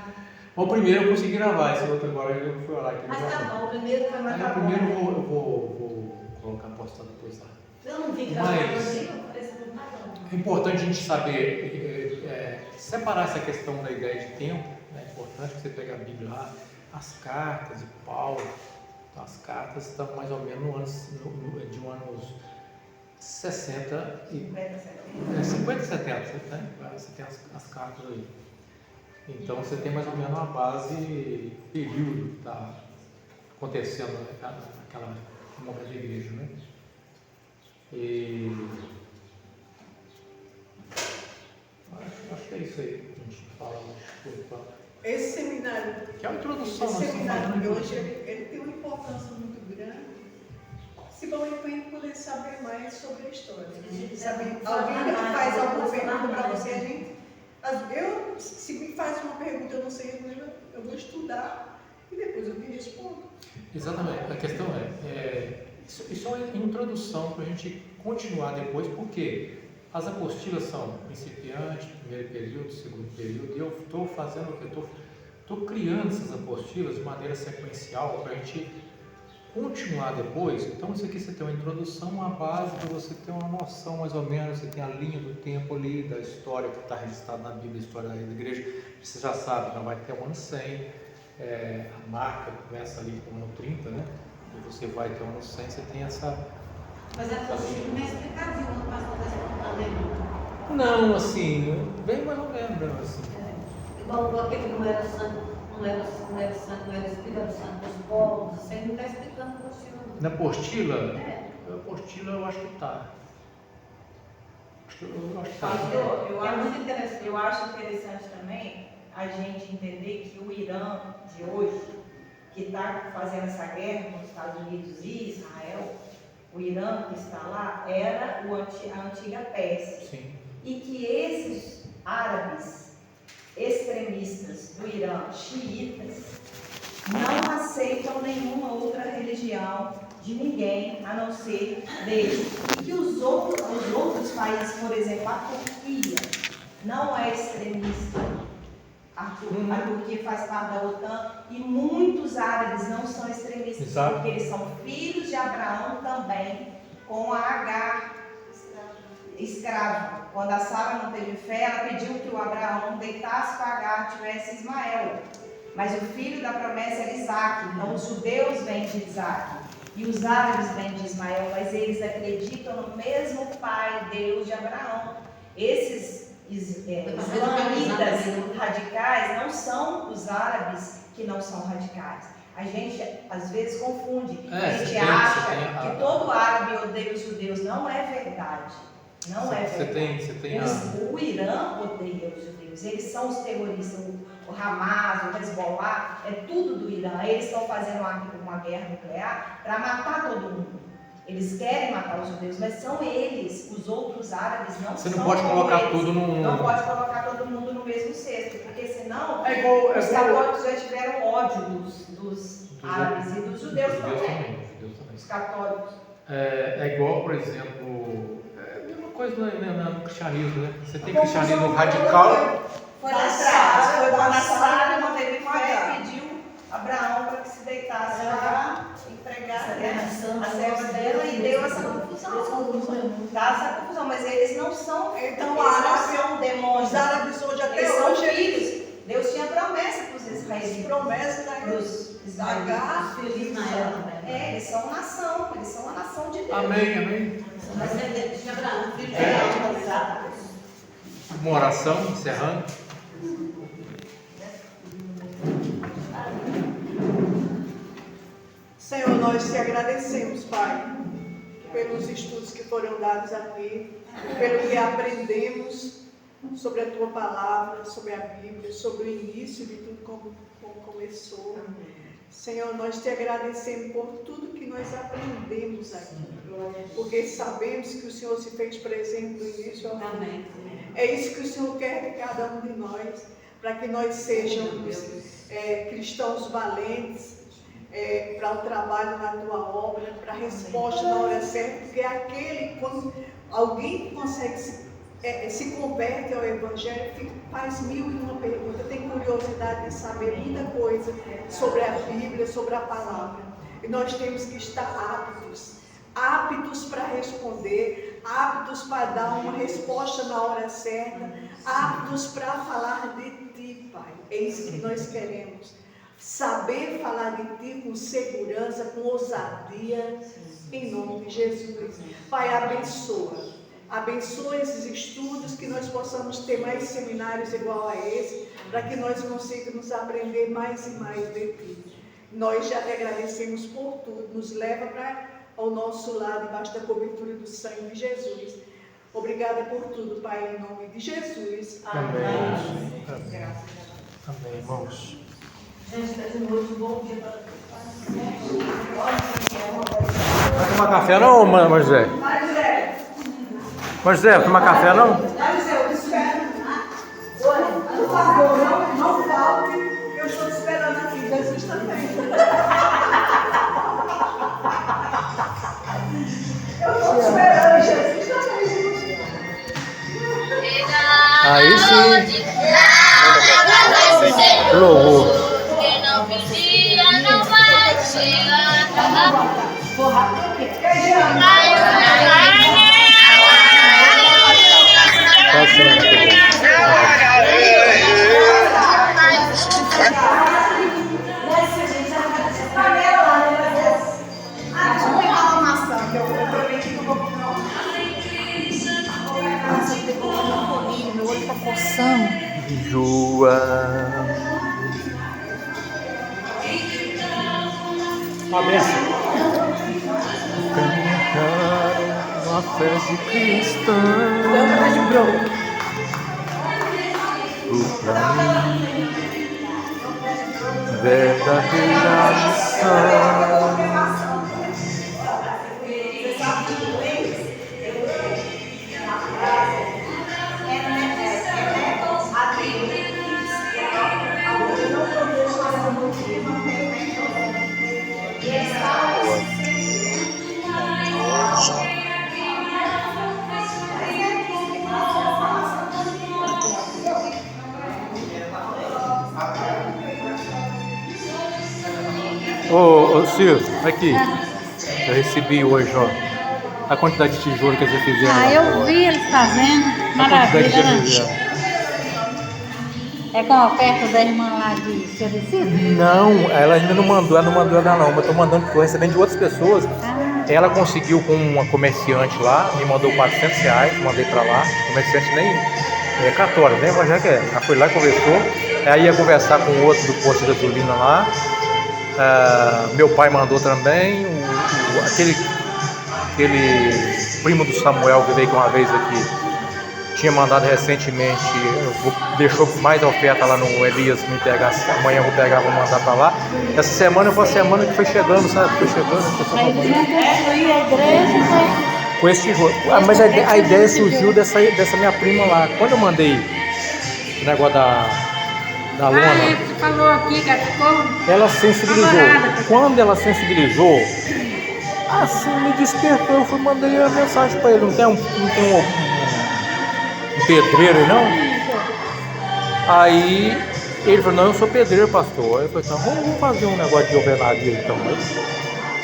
Bom, primeiro eu consegui gravar, esse outro agora eu fui olhar aqui. Mas tá bom, o primeiro foi mais Aí, o primeiro eu vou colocar postando depois lá. Eu não vi Mas gravando, não parece que não tá bom. é importante a gente saber separar essa questão da ideia de tempo. É importante que você pegue a Bíblia lá, as cartas de Paulo. Então, as cartas estão mais ou menos de um anos 60 e 50 e 70, né? Você tem as cartas aí. Então você tem mais ou menos uma base, período que está acontecendo naquela momento de igreja, né? E acho que é isso aí que a gente fala hoje. Esse seminário, Que é uma introdução. esse seminário de hoje, ele tem uma importância muito grande, principalmente para a gente poder saber mais sobre a história. Saber, alguém que faz alguma pergunta para você, a gente... Eu se me faz uma pergunta, eu não sei, eu vou estudar e depois eu te respondo. Exatamente. A questão isso é uma introdução para a gente continuar depois, porque as apostilas são principiante, primeiro período, segundo período, e eu estou fazendo o que? Estou criando essas apostilas de maneira sequencial para a gente continuar depois. Então isso aqui você tem uma introdução, uma base para você ter uma noção mais ou menos, você tem a linha do tempo ali, da história que está registrada na Bíblia, a história da igreja, você já sabe, não vai ter o ano 100, a marca começa ali com o ano 30, né? E você vai ter o ano 100, você tem essa... Mas é possível, não é explicadinho, não pastor está explicando. Não, assim, bem mais ou menos, né? Assim. Igual aquele que não era santo, não era Espírito Santo dos povos, você não está explicando por cima. Na apostila? Na apostila eu acho que está. Eu acho que está. Eu acho interessante também a gente entender que o Irã de hoje, que está fazendo essa guerra com os Estados Unidos e Israel, o Irã que está lá era a antiga Pérsia. Sim. E que esses árabes extremistas do Irã, xiitas, não aceitam nenhuma outra religião de ninguém a não ser deles. E que os outros países, por exemplo, a Turquia, não é extremista. A Turquia faz parte da OTAN e muitos árabes não são extremistas. Exato. Porque eles são filhos de Abraão também, com a Agar, escrava. Quando a Sara não teve fé, ela pediu que o Abraão deitasse com a Agar, tivesse Ismael. Mas o filho da promessa era Isaac. Então os judeus vêm de Isaac e os árabes vêm de Ismael, mas eles acreditam no mesmo Pai, Deus de Abraão. Esses islamitas radicais não são os árabes que não são radicais. A gente às vezes confunde. A gente acha que todo árabe odeia os judeus. Não é verdade. Não é verdade. O Irã odeia os judeus. Eles são os terroristas. O Hamas, o Hezbollah, é tudo do Irã. Eles estão fazendo uma guerra nuclear para matar todo mundo. Eles querem matar os judeus, mas são eles, os outros árabes não são. Você não pode colocar tudo num... Não pode colocar todo mundo no mesmo cesto, porque senão os católicos já tiveram ódio dos árabes e dos judeus também. Os católicos. É igual, por exemplo, a mesma coisa no cristianismo, né? Você tem cristianismo radical. Foi na Sara, não teve fé, pediu Abraão para que se deitasse lá e pregasse a serva dela e deu essa confusão. Dá essa confusão, mas eles não são, então, são demônios. Os árabes hoje até eles hoje, são filhos. Deus tinha promessa para os israelitas. Promessa dos Agar, filhos de Ismael. Eles são nação, eles são a nação de Deus. Amém. Descendente de Abraão, filho de Abraão. Exatamente. Uma oração, encerrando. Senhor, nós te agradecemos, Pai, pelos estudos que foram dados aqui, pelo que aprendemos sobre a Tua Palavra, sobre a Bíblia, sobre o início de tudo como começou. Senhor, nós te agradecemos por tudo que nós aprendemos aqui, porque sabemos que o Senhor se fez presente do início ao fim. É isso que o Senhor quer de cada um de nós, para que nós sejamos cristãos valentes, para o trabalho na Tua obra, para a resposta na hora certa, porque aquele, quando alguém consegue se converte ao Evangelho, faz 1001 perguntas, tem curiosidade de saber muita coisa sobre a Bíblia, sobre a Palavra. E nós temos que estar aptos para responder, aptos para dar uma resposta na hora certa, aptos para falar de Ti, Pai. É isso que nós queremos. Saber falar de Ti com segurança, com ousadia, em nome de Jesus. Pai, abençoa esses estudos, que nós possamos ter mais seminários igual a esse, para que nós consigamos aprender mais e mais de Ti. Nós já te agradecemos por tudo, nos leva ao nosso lado, debaixo da cobertura do sangue de Jesus. Obrigada por tudo, Pai, em nome de Jesus. Amém. Amém. Amém, irmãos. Gente, um bom dia para todos. Vai tomar café não, José? José, vai tomar café não? Mas eu espero. Olha, por favor. Louvor. Quem não vigia não vai chegar. Tá certo. Meu olho tá coçando. João. Uma benção. Caminhar uma fé de cristã. O pra mim, verdadeira missão. Ô Ciro, aqui. Eu recebi hoje, ó, a quantidade de tijolo que eles fizeram. Ah, eu vi eles fazendo. A quantidade que Maravilha, eles né? fizeram. É com a oferta da irmã lá de Cerecida? Não, ela ainda não mandou, ela não, mas eu tô mandando, tô recebendo de outras pessoas. Ela conseguiu com uma comerciante lá, me mandou R$400, mandei pra lá. Comerciante nem é católica, né? Evangélica é. Ela foi lá e conversou. Aí ia conversar com o outro do posto de gasolina lá. Meu pai mandou também. Aquele primo do Samuel que veio uma vez aqui, tinha mandado recentemente, deixou mais oferta lá no Elias me pegar. Amanhã eu vou pegar, vou mandar pra lá. Essa semana foi a semana que foi chegando, sabe? Foi chegando. Aí eles vão construir a igreja, né? Com esse tijolo. Mas a ideia surgiu dessa minha prima lá. Quando eu mandei o negócio da lona, Você falou aqui que ficou. ela sensibilizou. Quando ela sensibilizou, assim me despertou. Eu mandei a mensagem pra ele. Não tem um pedreiro, não? Aí ele falou: não, eu sou pedreiro, pastor. Aí eu falei: então vamos fazer um negócio de alvenaria então.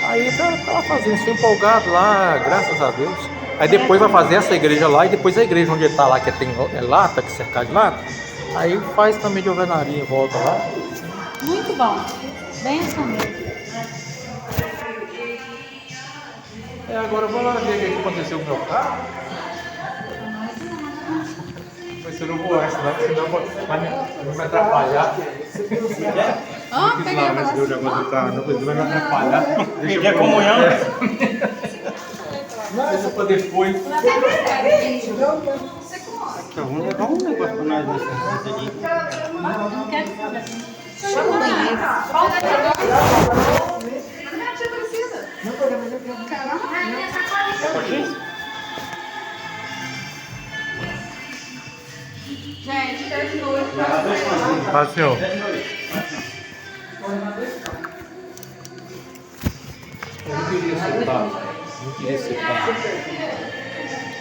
Aí tava fazendo, estou empolgado lá, graças a Deus. Aí depois vai fazer essa igreja lá, e depois a igreja onde ele tá lá, que tem lata, que cercar de lata, aí faz também de alvenaria em volta lá. Muito bom. Benção mesmo. Agora eu vou lá ver o que aconteceu com o meu carro. Mas eu não vou antes, não, senão vai me atrapalhar. Ó, peguei a Mas o negócio do carro, não, vai me atrapalhar. Deixa eu comunhão. Deixa pra depois. Então, vamos levar um negócio pra nós nessa ali. Não quero fazer assim. Gente, até de noite. Paz, senhor. Eu não queria citar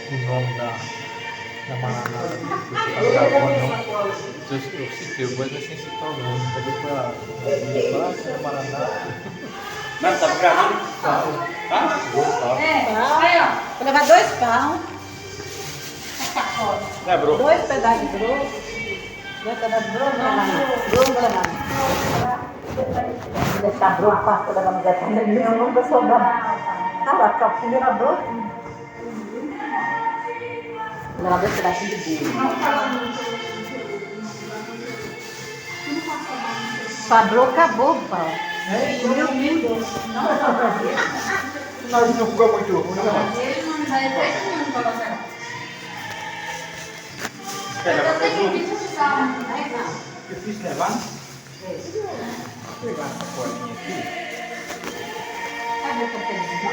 o nome da Maranata. Eu gravando, não. Eu citei, eu vou sem citar o nome. Cadê pra Maranata? Não, tá gravando? Tá. Aí, ó. Vou levar 2 pão. É, bro. 2 pedaços de broco. 2 pedaços de broco, vou levar. Vou deixar broco, pasta da gama eu não vou sobrar. Tá lá, porque a primeira broco. Vou levar 2 pedacinhos de bolo. Sua broco acabou, pau. Meu Deus. Nós não ficou muito ruim, Ele não vai jeito nenhum pra você. Eu tenho que usar, né? fiz levar? Vou pegar essa colinha aqui. Cadê o papelzinho?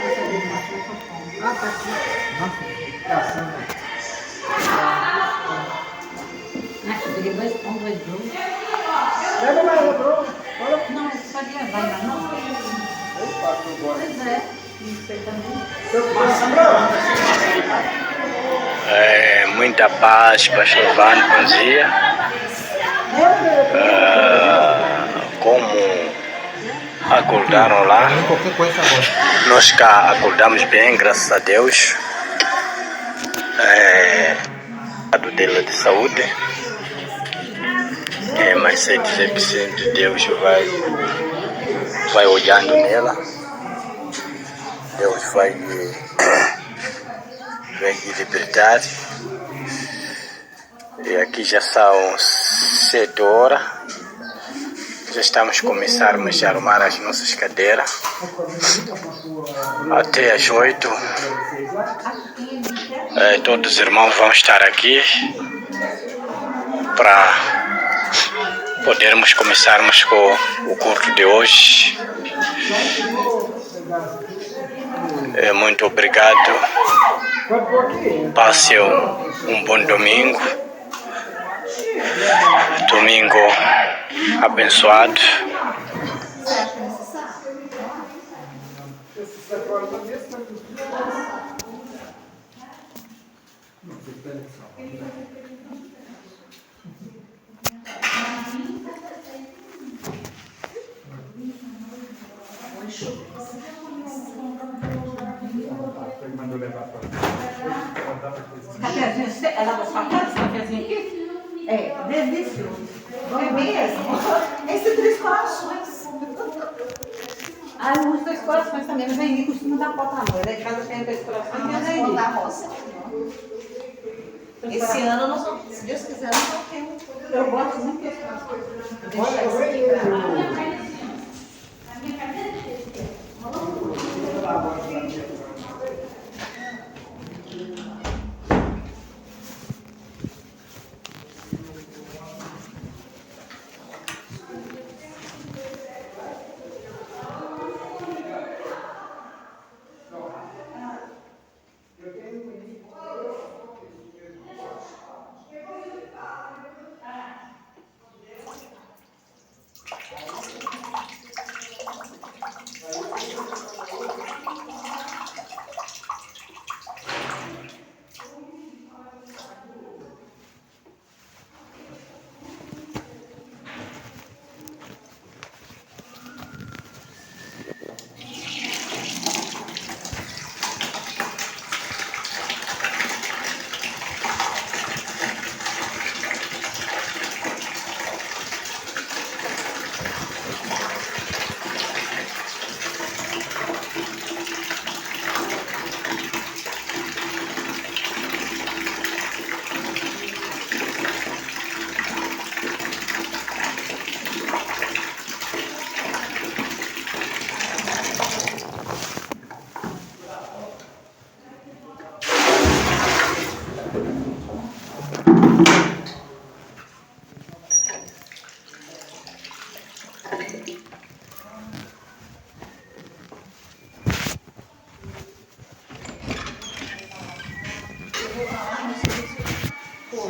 Ah, tá aqui. Nossa, que caçando. Acho que eu peguei 2 pão, 2 brocos. Leva mais, bro. Não, mas pode levar, mas não. Eu faço agora. Pois é, isso aí também. Muita paz, pastor Vane, bom dia. acordaram lá. Qualquer coisa agora. Nós cá acordamos bem, graças a Deus. Do dela de saúde. Mas sei dizer que sempre Deus vai olhando nela. Deus vai lhe libertar. E aqui já são 7 horas. Já estamos a começar a arrumar as nossas cadeiras. Até às 8. Todos os irmãos vão estar aqui para podermos começarmos com o culto de hoje. Muito obrigado. Passe um bom domingo. Domingo abençoado. Ela vai sua casa, esse cafezinho aqui? É, delicioso. É mesmo? Esse 3 corações. Ah, eu uso 2 corações também, mas aí costuma dar pó pra mãe. Lá em casa tem 2 corações, mas aí. Não dá roça. Esse ano, nós vamos, se Deus quiser, nós vamos ter um. Eu gosto muito desse coração. Deixa esse aqui pra lá.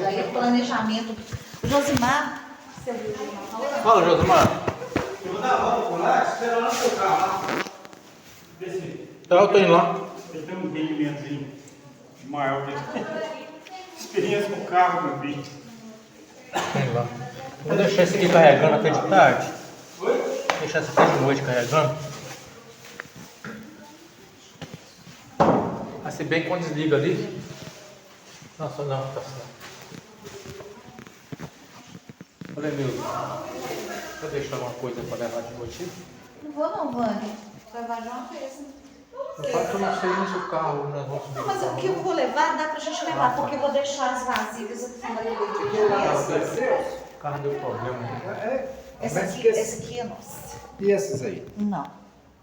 Aí o planejamento. O Josimar, você viu o Josimar? Fala, Josimar. Eu vou dar a volta por lá, esperando o seu carro lá. Eu tô indo lá. Ele tem um rendimentozinho maior. Experiência com o carro, meu filho. Vamos lá. Vou deixar esse aqui carregando até de tarde. Oi? Vou deixar esse aqui de noite carregando. Ah, se bem quando desliga ali. Nossa, não, tá certo. Olha, Milton. Vou deixar uma coisa para levar de noite. Não vou não, Vânia. Vai levar de uma vez. Eu falo que eu não sei nem se o carro, nós vamos subir. Não, mas o que eu vou levar, dá pra gente levar, porque eu vou deixar as vasilhas aqui naquele O carro deu problema. Esse aqui é nosso. E esses aí? Não.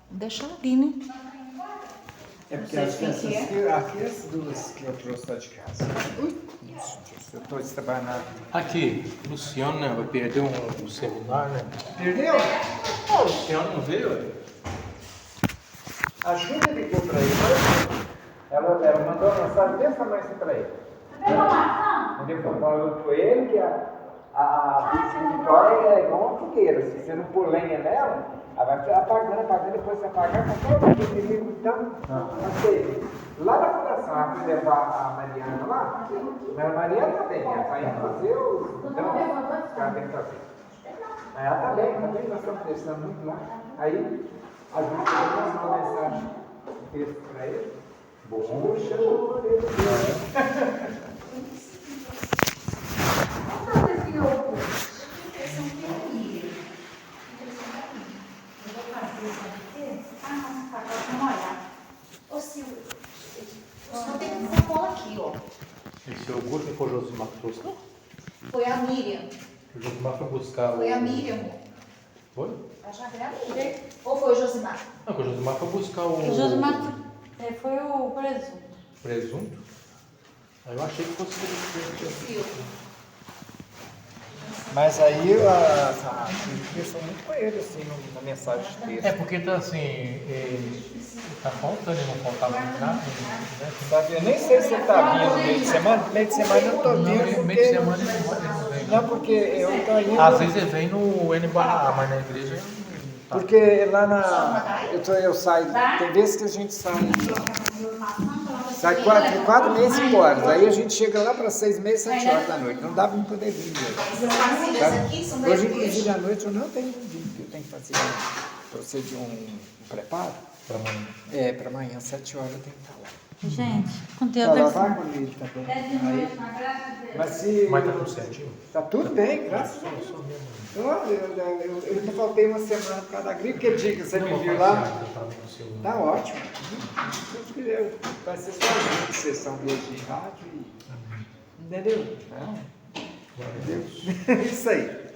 Deixa ali, né? É porque Não as sei de quem peças que aqui, as duas que eu trouxe lá de casa. Isso, eu estou estabanado. Aqui, o Luciano, né, vai perder um celular, né? Perdeu? O Luciano não veio, ué? A Júlia ligou para ele. Ela mandou uma mensagem desse tamanho assim para ele. Ele falou para ele que a Vitória é igual uma fogueira. Se você não pôr lenha nela, ela vai apagando, depois você apagar, com todo mundo inimigo. Então, lá na fundação, ela foi levar a Mariana lá, mas a Mariana também, ela vai fazer os caras têm que fazer. Aí ela tá bem, nós estamos testando muito lá. Aí a gente mandou uma mensagem, um texto para ele. Poxa, Ô Silvio, o senhor tem uma sacola aqui, ó. Esse iogurte não foi o Josimar que trouxe, não? Foi a Miriam. O Josimar foi buscar Foi a Miriam. Foi? Acho que era a Miriam. Ou foi o Josimar? Não, o Josimar foi buscar o... O Josimar foi o presunto. Presunto? Aí eu achei que fosse ele. mas aí a pensou muito com ele, assim, na mensagem de texto. É, porque tá assim, tá faltando e não faltava nada, né? Sabe, eu nem sei se ele tá vindo no meio de semana. No meio de semana eu não tô vindo No porque... meio de semana ele não vem. Não, porque eu tô indo... Às vezes ele vem no NBA, mas na igreja ele não tá. Porque lá eu saio, tem vezes que a gente sai 4 meses e embora. Aí a gente chega lá para 6 meses, 7 horas da noite. Não dá para poder vir mesmo. Hoje, inclusive, à noite eu não tenho vindo, porque eu tenho que fazer um preparo. Para amanhã. É, para amanhã, 7 horas eu tenho que estar lá. Gente, com Deus Ela deve vai ser. com ele também. É de noite, na graça de Deus. Mas se... Mas tá tudo certinho? Tá tudo bem, graças a Deus. Eu não faltei uma semana por causa da gripe, que dia que você me viu lá. Tá ótimo. Vai ser só uma sessão de hoje de rádio e... Entendeu? Não. Entendeu? Isso aí.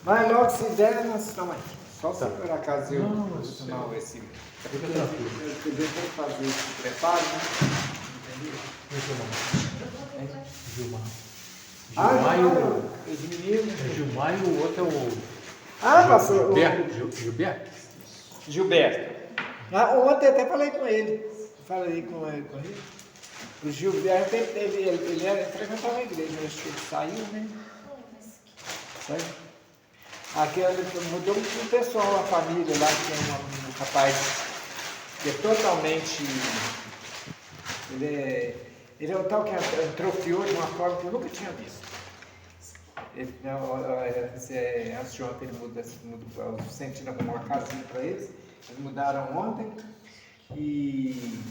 Mas logo se der, nós estamos aqui. Só se por acaso eu tomar esse... Fica tranquilo. Eu devo fazer esse preparo, né? Entendeu? Gilmar. Gilmar Gilmar e o... os meninos... Gilmar e o outro é o... pastor... Gilberto? Gilberto. Ontem até falei com ele. Falei com ele. O Gilberto, ele frequentava a igreja, acho que ele saiu, né? Saiu. Aquele mudou o pessoal, a família lá, que tem um rapaz que é totalmente... Ele é um tal que atrofiou de uma forma que eu nunca tinha visto. Anteontem ele mudou, o Vicentino arrumou uma casinha para eles, eles mudaram ontem e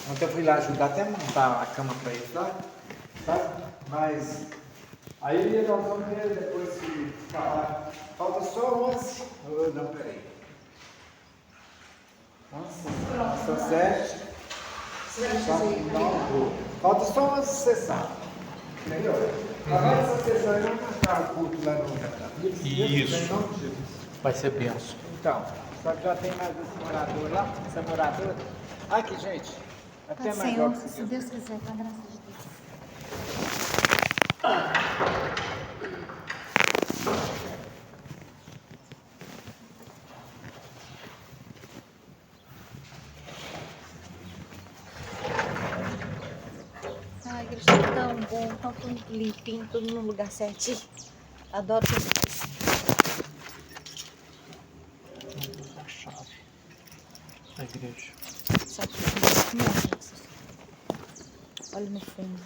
ontem eu fui lá ajudar até a montar a cama para eles lá, sabe? Mas aí nós vamos ver depois se falar, falta só 11, não, peraí. Nossa, são 7, falta só 11 sessões, entendeu? Agora essa sessão eu vou marcar o culto lá no... Isso. Vai ser benção. Então, só que já tem mais esse morador lá, essa moradora. Aqui, gente. Até mais Senhor, logo, se Deus quiser, com a graça de Deus. Ai, a igreja tá tão bom, tão limpinho, tudo no lugar certinho. Adoro isso. A chave da igreja. Só que olha no fundo.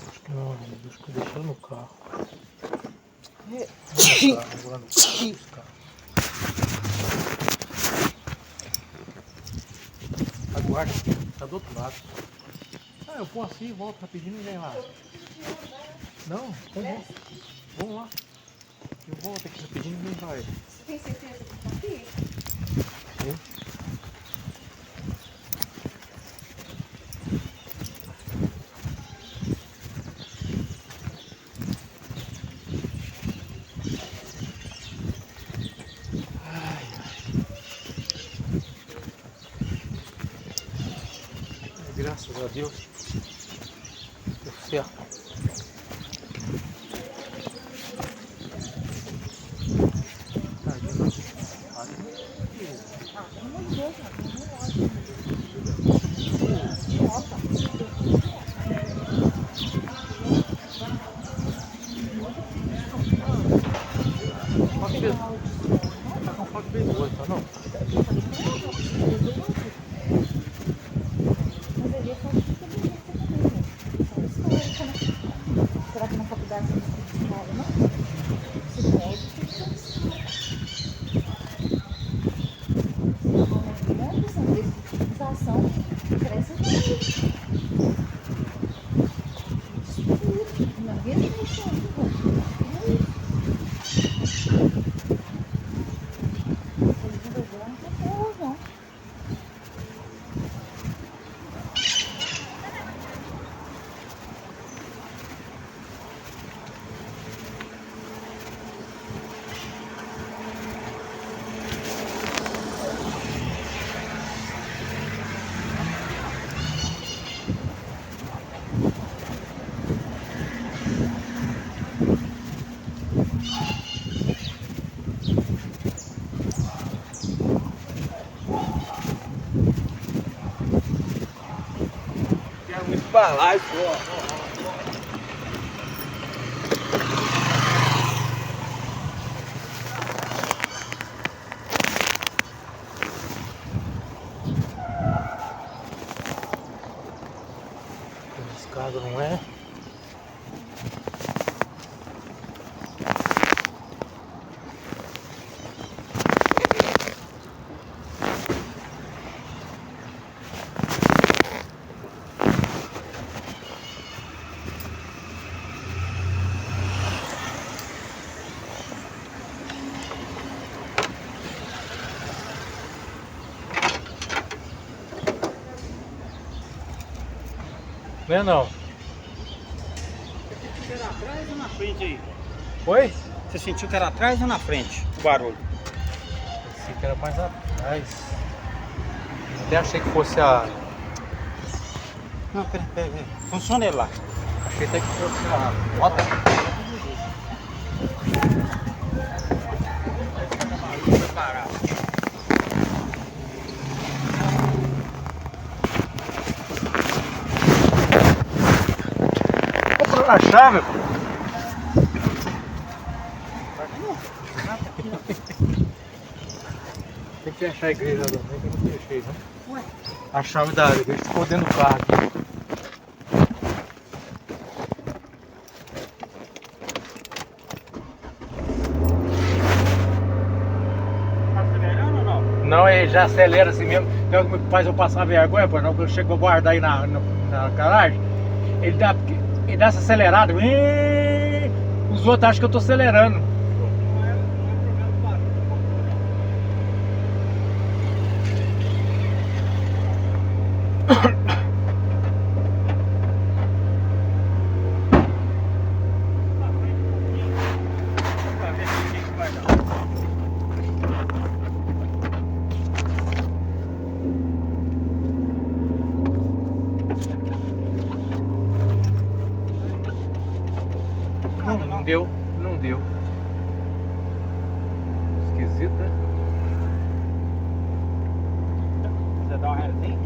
Acho que não, acho que eu deixei no carro. Vou lá no carro buscar. Aguarde, tá do outro lado. Ah, eu vou assim, volto rapidinho e vem lá. Não, vamos lá. Eu volto aqui rapidinho e vem vai. Você tem certeza que está aqui? Sim. Graças a Deus, deu certo. Tá com foto bem boa, tá não? Será que na faculdade você não sabe, não? Se pode, tem que grande, essa desestabilização cresce muito. Uma vez que eu sou Pra lá, pô. Escada não é? Não é não? Você sentiu que era atrás ou na frente aí? Oi? Você sentiu que era atrás ou na frente o barulho? Pensei que era mais atrás. Até achei que fosse a... Não, pera. Funciona ele lá. Achei até que fosse a roda. A chave, pô. Tem que achar a igreja também, que eu não deixei, não? Ué? A chave da igreja ficou dentro do carro. Tá acelerando ou não? Não, ele já acelera assim mesmo. Então faz eu passar vergonha, pô, não, quando eu chego a guardar aí na garagem, ele dá essa acelerada. Os outros acham que eu tô acelerando. Não deu. Esquisito, né? Você dá uma resinha?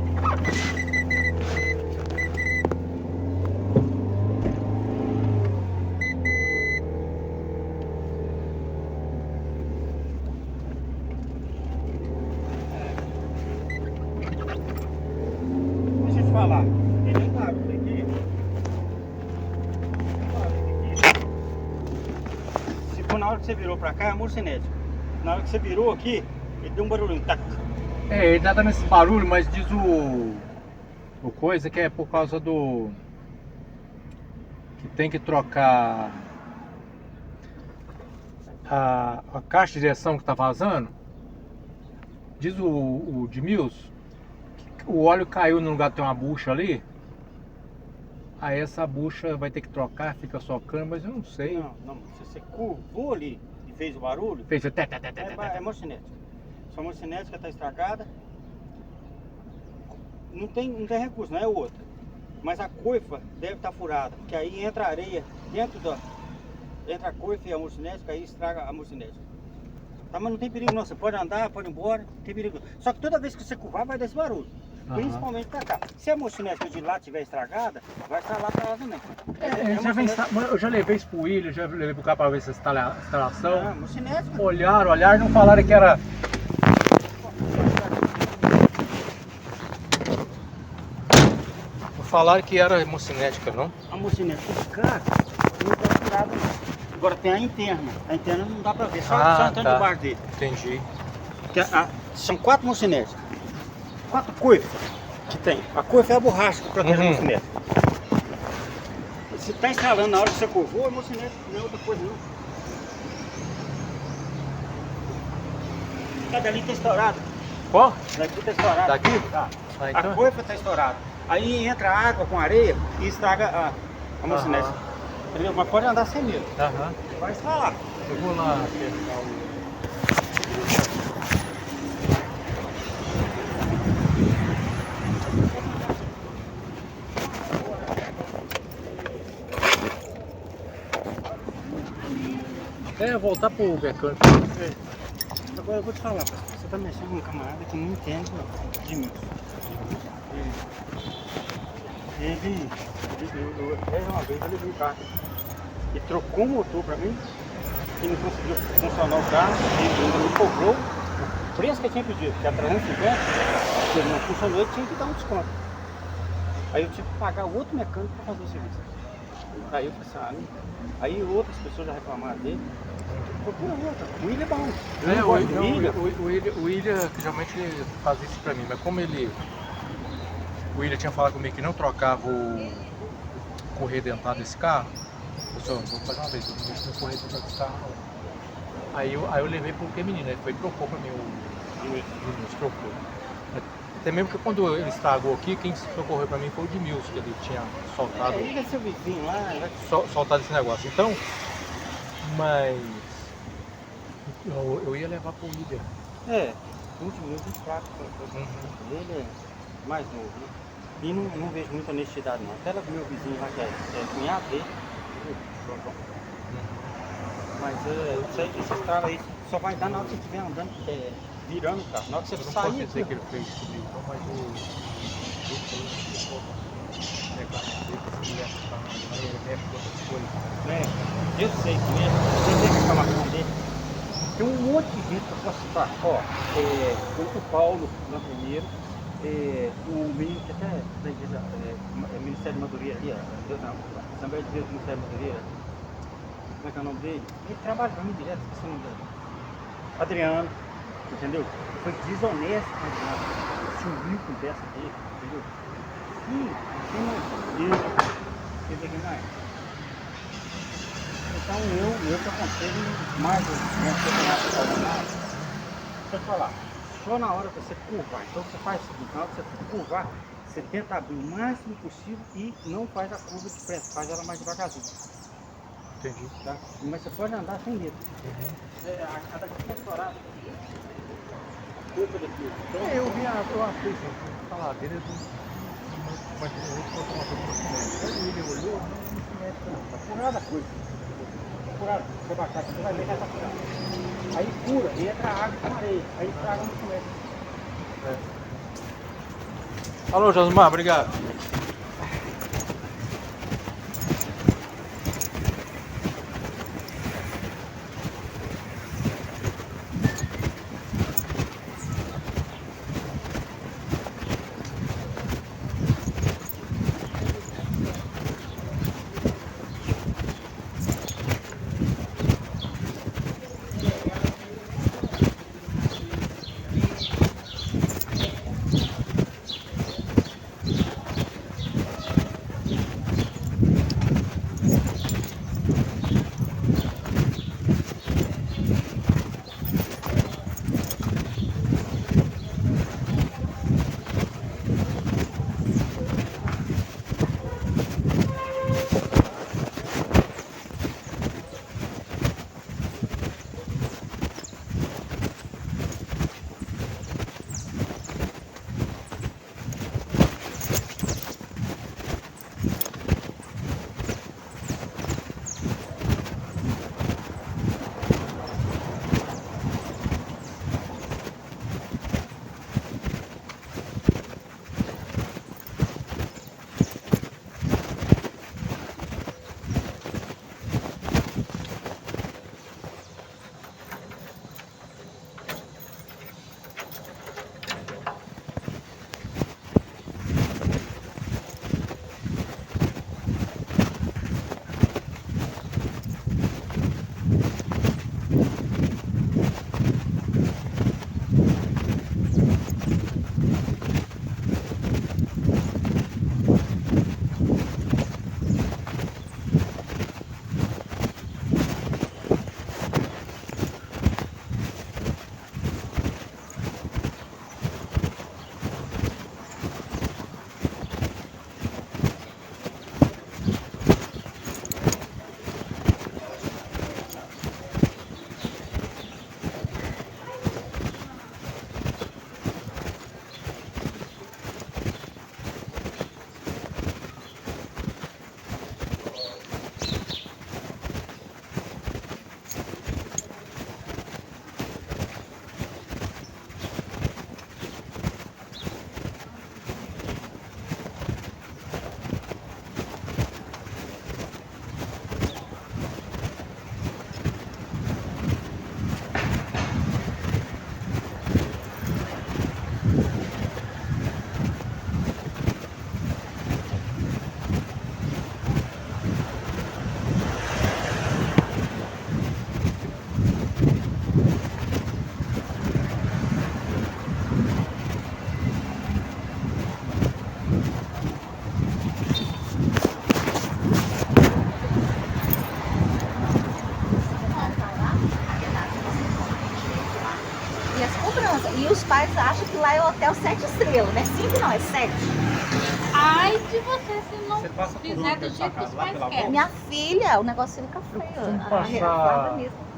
Deixa eu te falar. Ele não tá, isso aqui. Se for na hora que você virou pra cá, é amor cinético. Na hora que você virou aqui, ele deu um barulhinho. Tac. É, ele tá dando esse barulho, mas diz o coisa que é por causa do... que tem que trocar a caixa de direção que tá vazando. Diz o Edmilson que o óleo caiu no lugar que tem uma bucha ali. Aí essa bucha vai ter que trocar, fica socando, mas eu não sei. Não, se você curvou ali e fez o barulho, Fez o é mocinética. Sua mocinética está estragada. Não tem recurso, não é outra. Mas a coifa deve estar furada, porque aí entra areia dentro da... Entra a coifa e a mocinética, aí estraga a mocinética. Tá, mas não tem perigo não, você pode andar, pode ir embora, não tem perigo. Só que toda vez que você curvar vai dar esse barulho. Principalmente pra cá. Se a mocinética de lá estiver estragada, vai estar lá pra lá também. Eu já levei isso pro William, já levei pro cara pra ver essa instalação. Ah, mocinética. Olharam e não falaram que era... Não falaram que era mocinética, não? A mocinética de cá não está furada não. Agora tem a interna. A interna não dá pra ver, só entrando debaixo dele. Entendi. São 4 mocinetes. 4 coifas que tem. A coifa é a borracha que protege o mocinete. Se tá instalando na hora que você covou, o mocinete não é outra coisa não. Cada ali tá estourado. Qual? Daqui tá estourado. Daqui? Tá. Então... A coifa tá estourada. Aí entra água com areia e estraga a mocinete. Entendeu? Mas pode andar sem medo. Vai instalar. Eu vou lá apertar o... voltar pro mecânico. Agora eu vou te falar, você tá mexendo com um camarada que não entende de mim. Uma vez ele veio o carro e trocou o motor pra mim e não conseguiu funcionar o carro, ele ainda me cobrou o preço que eu tinha pedido, que era 350, se ele não funcionou, ele tinha que dar um desconto. Aí eu tive que pagar o outro mecânico para fazer o serviço. Aí eu falei assim, aí outras pessoas já reclamaram dele. Procura outra. O William é bom. O William que geralmente faz isso pra mim, mas como o William tinha falado comigo que não trocava o correio dental desse carro, eu falei, vou fazer uma vez, eu não mexo no correio dental desse carro não. Aí eu levei pro que menino, ele foi e trocou pra mim o Edmilson, trocou. Até mesmo que quando ele estragou aqui, quem socorreu pra mim foi o Edmilson, que ele tinha soltado. Ele é seu vizinho lá, soltado esse negócio. Então, mas eu ia levar pro William. O Edmilson é fraco. Ele é mais novo, né? E não vejo muita honestidade não. Até do meu vizinho lá, que é cunhado dele. Mas isso aí, esse estrada aí só vai dar na hora que você estiver andando, virando o carro. Na hora que você sair. Não posso dizer que ele fez isso comigo, não, mas eu sei que mesmo, você tem a reclamação dele. Tem um monte de gente que eu posso citar. O Paulo, na primeira, o menino que até da igreja, Ministério de Madureira ali, Assembleia de Deus do Ministério de Madureira, como é que é o nome dele? Ele trabalha pra mim direto, esqueci o nome dele. Adriano, entendeu? Foi desonesto com o Adriano, subiu com peça dele, entendeu? Então eu te aconselho mais deixa eu falar, só na hora que você curvar, então você faz o seguinte, na hora que você curvar, você tenta abrir o máximo possível e não faz a curva de pressa, faz ela mais devagarzinho. Entendi. Tá? Mas você pode andar sem medo. A daqui é estourada. Eu vi a ladeira mas eu vou colocar uma coisa pra comer. Quando ele olhou, não se mete não. Tá furada a coisa. Tá furada. Você baixar aqui, você vai ver que ela tá furada. Aí fura, e entra água com areia. Aí estraga no cimento. Alô, Josmar, obrigado. E os pais acham que lá é hotel 7 estrelas, não é 5 não, é 7. Ai de você se não Você passa por fizer onde do da jeito sua que casa? os Lá pais pela querem. Minha filha, o negócio fica feio. A guarda mesmo.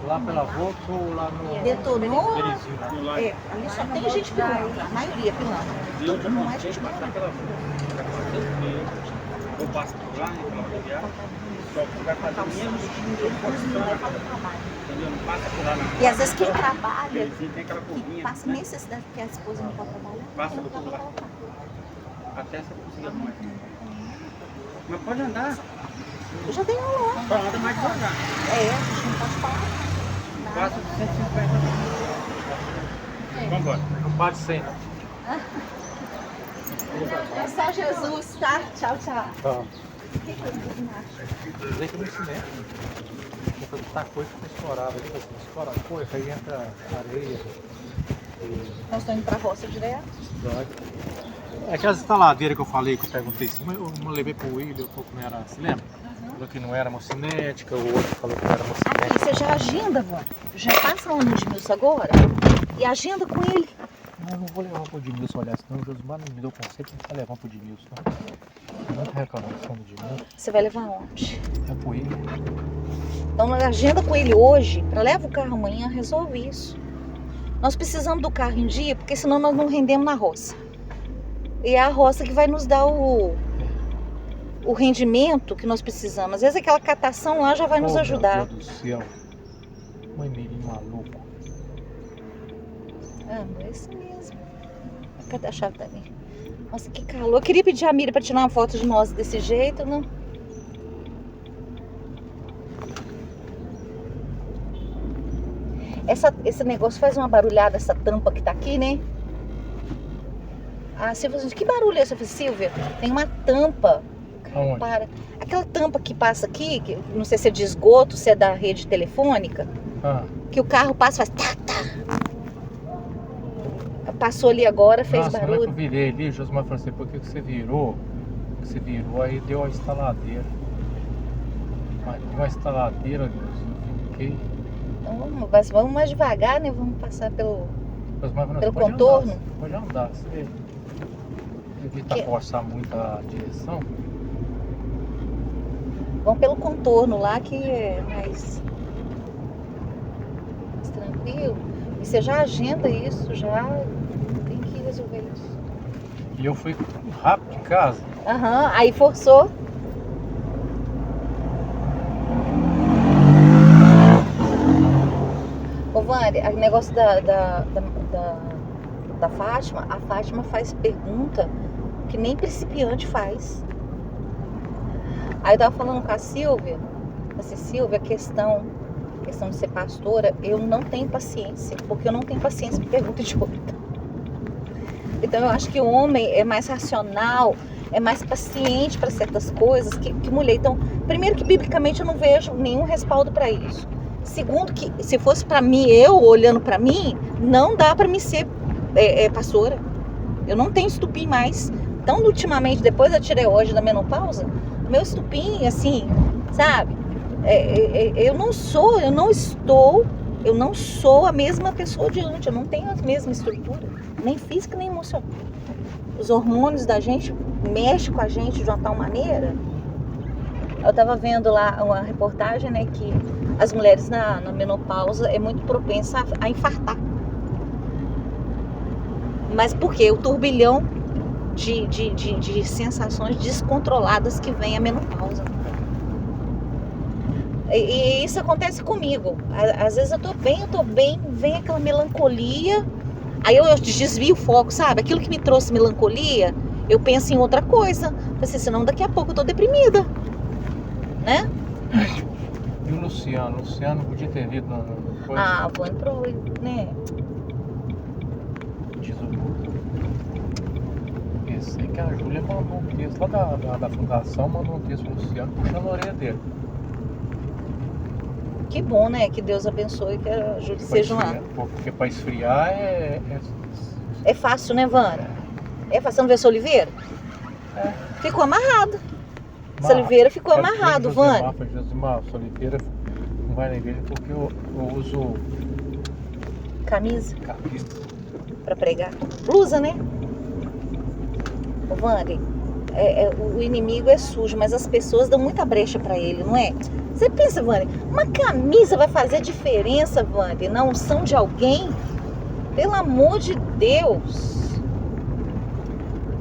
Lá pela Volks ou lá no... Detonou, Belezinho lá. ali só tem gente pilando, a maioria pilando. Não é gente Passa pela Volks. Eu passo por lá, pela rodoviária. Só que você vai fazer o mesmo entendeu? Não passa por lá na... E às vezes quem trabalha, Belezinho, tem aquela que curvinha, passa né? necessidade porque a esposa não pode trabalhar, Passa não por pode lá. colocar. Até você conseguir arrumar. Mas pode andar. Eu já tenho aula. Só anda mais devagar. É, a gente não pode falar. Passa de 150. Vamos embora. Não pode ser, não. É só Jesus, tá? Tchau, tchau. Tá. Dizer que no cinema. Tá coisa que estourava ali, assim, estoura a coisa, aí entra areia. Nós estamos indo pra roça direto. É aquelas instaladeiras que eu falei, que eu perguntei assim, mas eu não levei pro William, falou que não era, se lembra? Falou que não era mocinética, o outro falou que não era Aqui, mocinética. você já agenda, vô. Já passa lá no Edmilson agora e agenda com ele. Não, não vou levar pro Edmilson olhar, senão o Josmar não me deu conceito, não vai levar pro Edmilson. Tem muita reclamação do Edmilson. Você vai levar onde? É pro William. Então, agenda com ele hoje, para leva o carro amanhã, resolve isso. Nós precisamos do carro em dia, porque senão nós não rendemos na roça. E é a roça que vai nos dar o rendimento que nós precisamos. Às vezes aquela catação lá já vai nos ajudar. Meu Deus do céu. Mãe menino maluco. Ah, é isso mesmo. Cadê a chave da minha? Nossa, que calor. Eu queria pedir a Mira para tirar uma foto de nós desse jeito, não? Esse negócio faz uma barulhada, essa tampa que tá aqui, né? Ah, Silvia, que barulho é esse? Eu falei, Silvia, tem uma tampa. Aonde? Para. Aquela tampa que passa aqui, que não sei se é de esgoto, se é da rede telefônica, que o carro passa e faz tá, tá. Passou ali agora, fez nossa, barulho. Na hora que eu virei ali, o Josmar falou assim, por que você virou? Você virou, aí deu a instaladeira. Mas deu uma instaladeira, Deus, eu fiquei... Então, vamos mais devagar, né? Vamos passar pelo contorno. Andar, pode andar, você evita forçar muito a direção. Vamos pelo contorno lá que é mais tranquilo. E você já agenda isso, já tem que resolver isso. E eu fui rápido de casa. Aham, aí forçou. Ô Vânia, o negócio da Fátima, a Fátima faz pergunta que nem principiante faz. Aí eu tava falando com a Silvia, assim, Silvia, a questão de ser pastora, eu não tenho paciência, porque eu não tenho paciência para pergunta de outra. Então eu acho que o homem é mais racional, é mais paciente para certas coisas que mulher. Então, primeiro que biblicamente eu não vejo nenhum respaldo para isso. Segundo que se fosse para mim, eu olhando para mim, não dá para mim ser pastora. Eu não tenho estupim mais. Então, ultimamente, depois da tireoide, da menopausa, meu estupim, assim, sabe? Eu não sou a mesma pessoa de antes. Eu não tenho a mesma estrutura, nem física, nem emocional. Os hormônios da gente mexem com a gente de uma tal maneira. Eu estava vendo lá uma reportagem, né, que as mulheres na menopausa é muito propensa a infartar. Mas por quê? O turbilhão de sensações descontroladas que vem a menopausa. E isso acontece comigo. Às vezes eu tô bem, vem aquela melancolia, aí eu desvio o foco, sabe? Aquilo que me trouxe melancolia, eu penso em outra coisa. Assim, senão daqui a pouco eu tô deprimida, né? E o Luciano? O Luciano podia ter vindo na coisa. Ah, vou entrou, né? Diz o pensei que a Júlia mandou um texto lá da fundação, mandou um texto pro Luciano puxando a orelha dele. Que bom, né? Que Deus abençoe, que a Júlia seja uma... Porque para esfriar É fácil, né, Vânia? É fácil. Você não vê essa Oliveira? Ficou amarrado. Essa Oliveira ficou amarrado, Vânia. Josimar, essa Oliveira não vai na igreja porque eu uso camisa Camisa. para pregar. Blusa, né? Ô, Wander, o inimigo é sujo, mas as pessoas dão muita brecha para ele, não é? Você pensa, Wander, uma camisa vai fazer diferença, Wander, na unção de alguém? Pelo amor de Deus.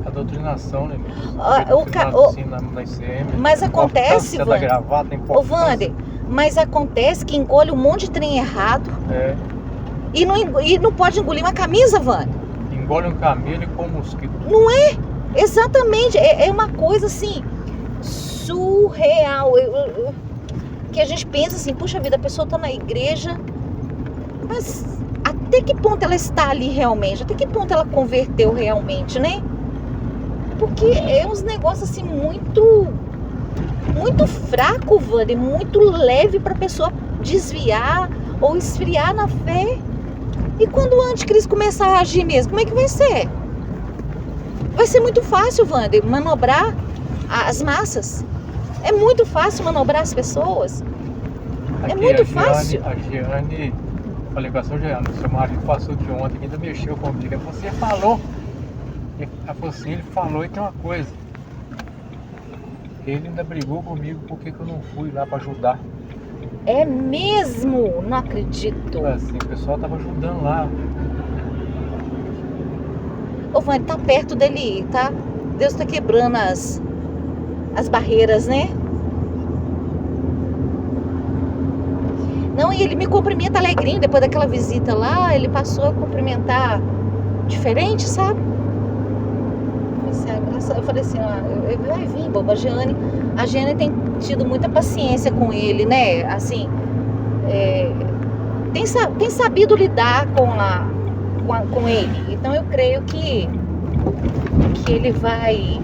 A doutrinação, né? Assim, na ICM. Mas acontece, da Wander. gravata, Ô, Wander, mas acontece que engole um monte de trem errado. É. E não pode engolir uma camisa, Wander. Engole um camelo e come mosquito. Não é? Exatamente. É uma coisa assim, surreal. Que a gente pensa assim, puxa vida, a pessoa tá na igreja, mas até que ponto ela está ali realmente? Até que ponto ela converteu realmente, né? Porque é uns negócios assim muito fraco, Wander, muito leve para a pessoa desviar ou esfriar na fé. E quando o anticristo começar a agir mesmo, como é que vai ser? Vai ser muito fácil, Wander, manobrar as massas. É muito fácil manobrar as pessoas. É muito fácil. A Giane, falei com a sua Giane, seu marido passou de ontem, ainda mexeu comigo. Você falou. Ele falou e tem uma coisa. Ele ainda brigou comigo porque que eu não fui lá para ajudar. É mesmo? Não acredito. Assim, o pessoal tava ajudando lá. Ô, Wander, tá perto dele ir, tá? Deus tá quebrando as barreiras, né? Não, e ele me cumprimenta alegrinho. Depois daquela visita lá, ele passou a cumprimentar diferente, sabe? Eu falei assim, vai vir, boba, a Giane tem tido muita paciência com ele, né? Assim, tem sabido lidar com ele. Então eu creio que ele vai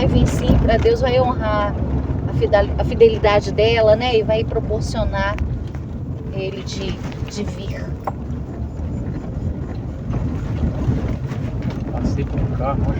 vir sim, para Deus vai honrar a fidelidade dela, né? E vai proporcionar ele de vir. Passei com o carro,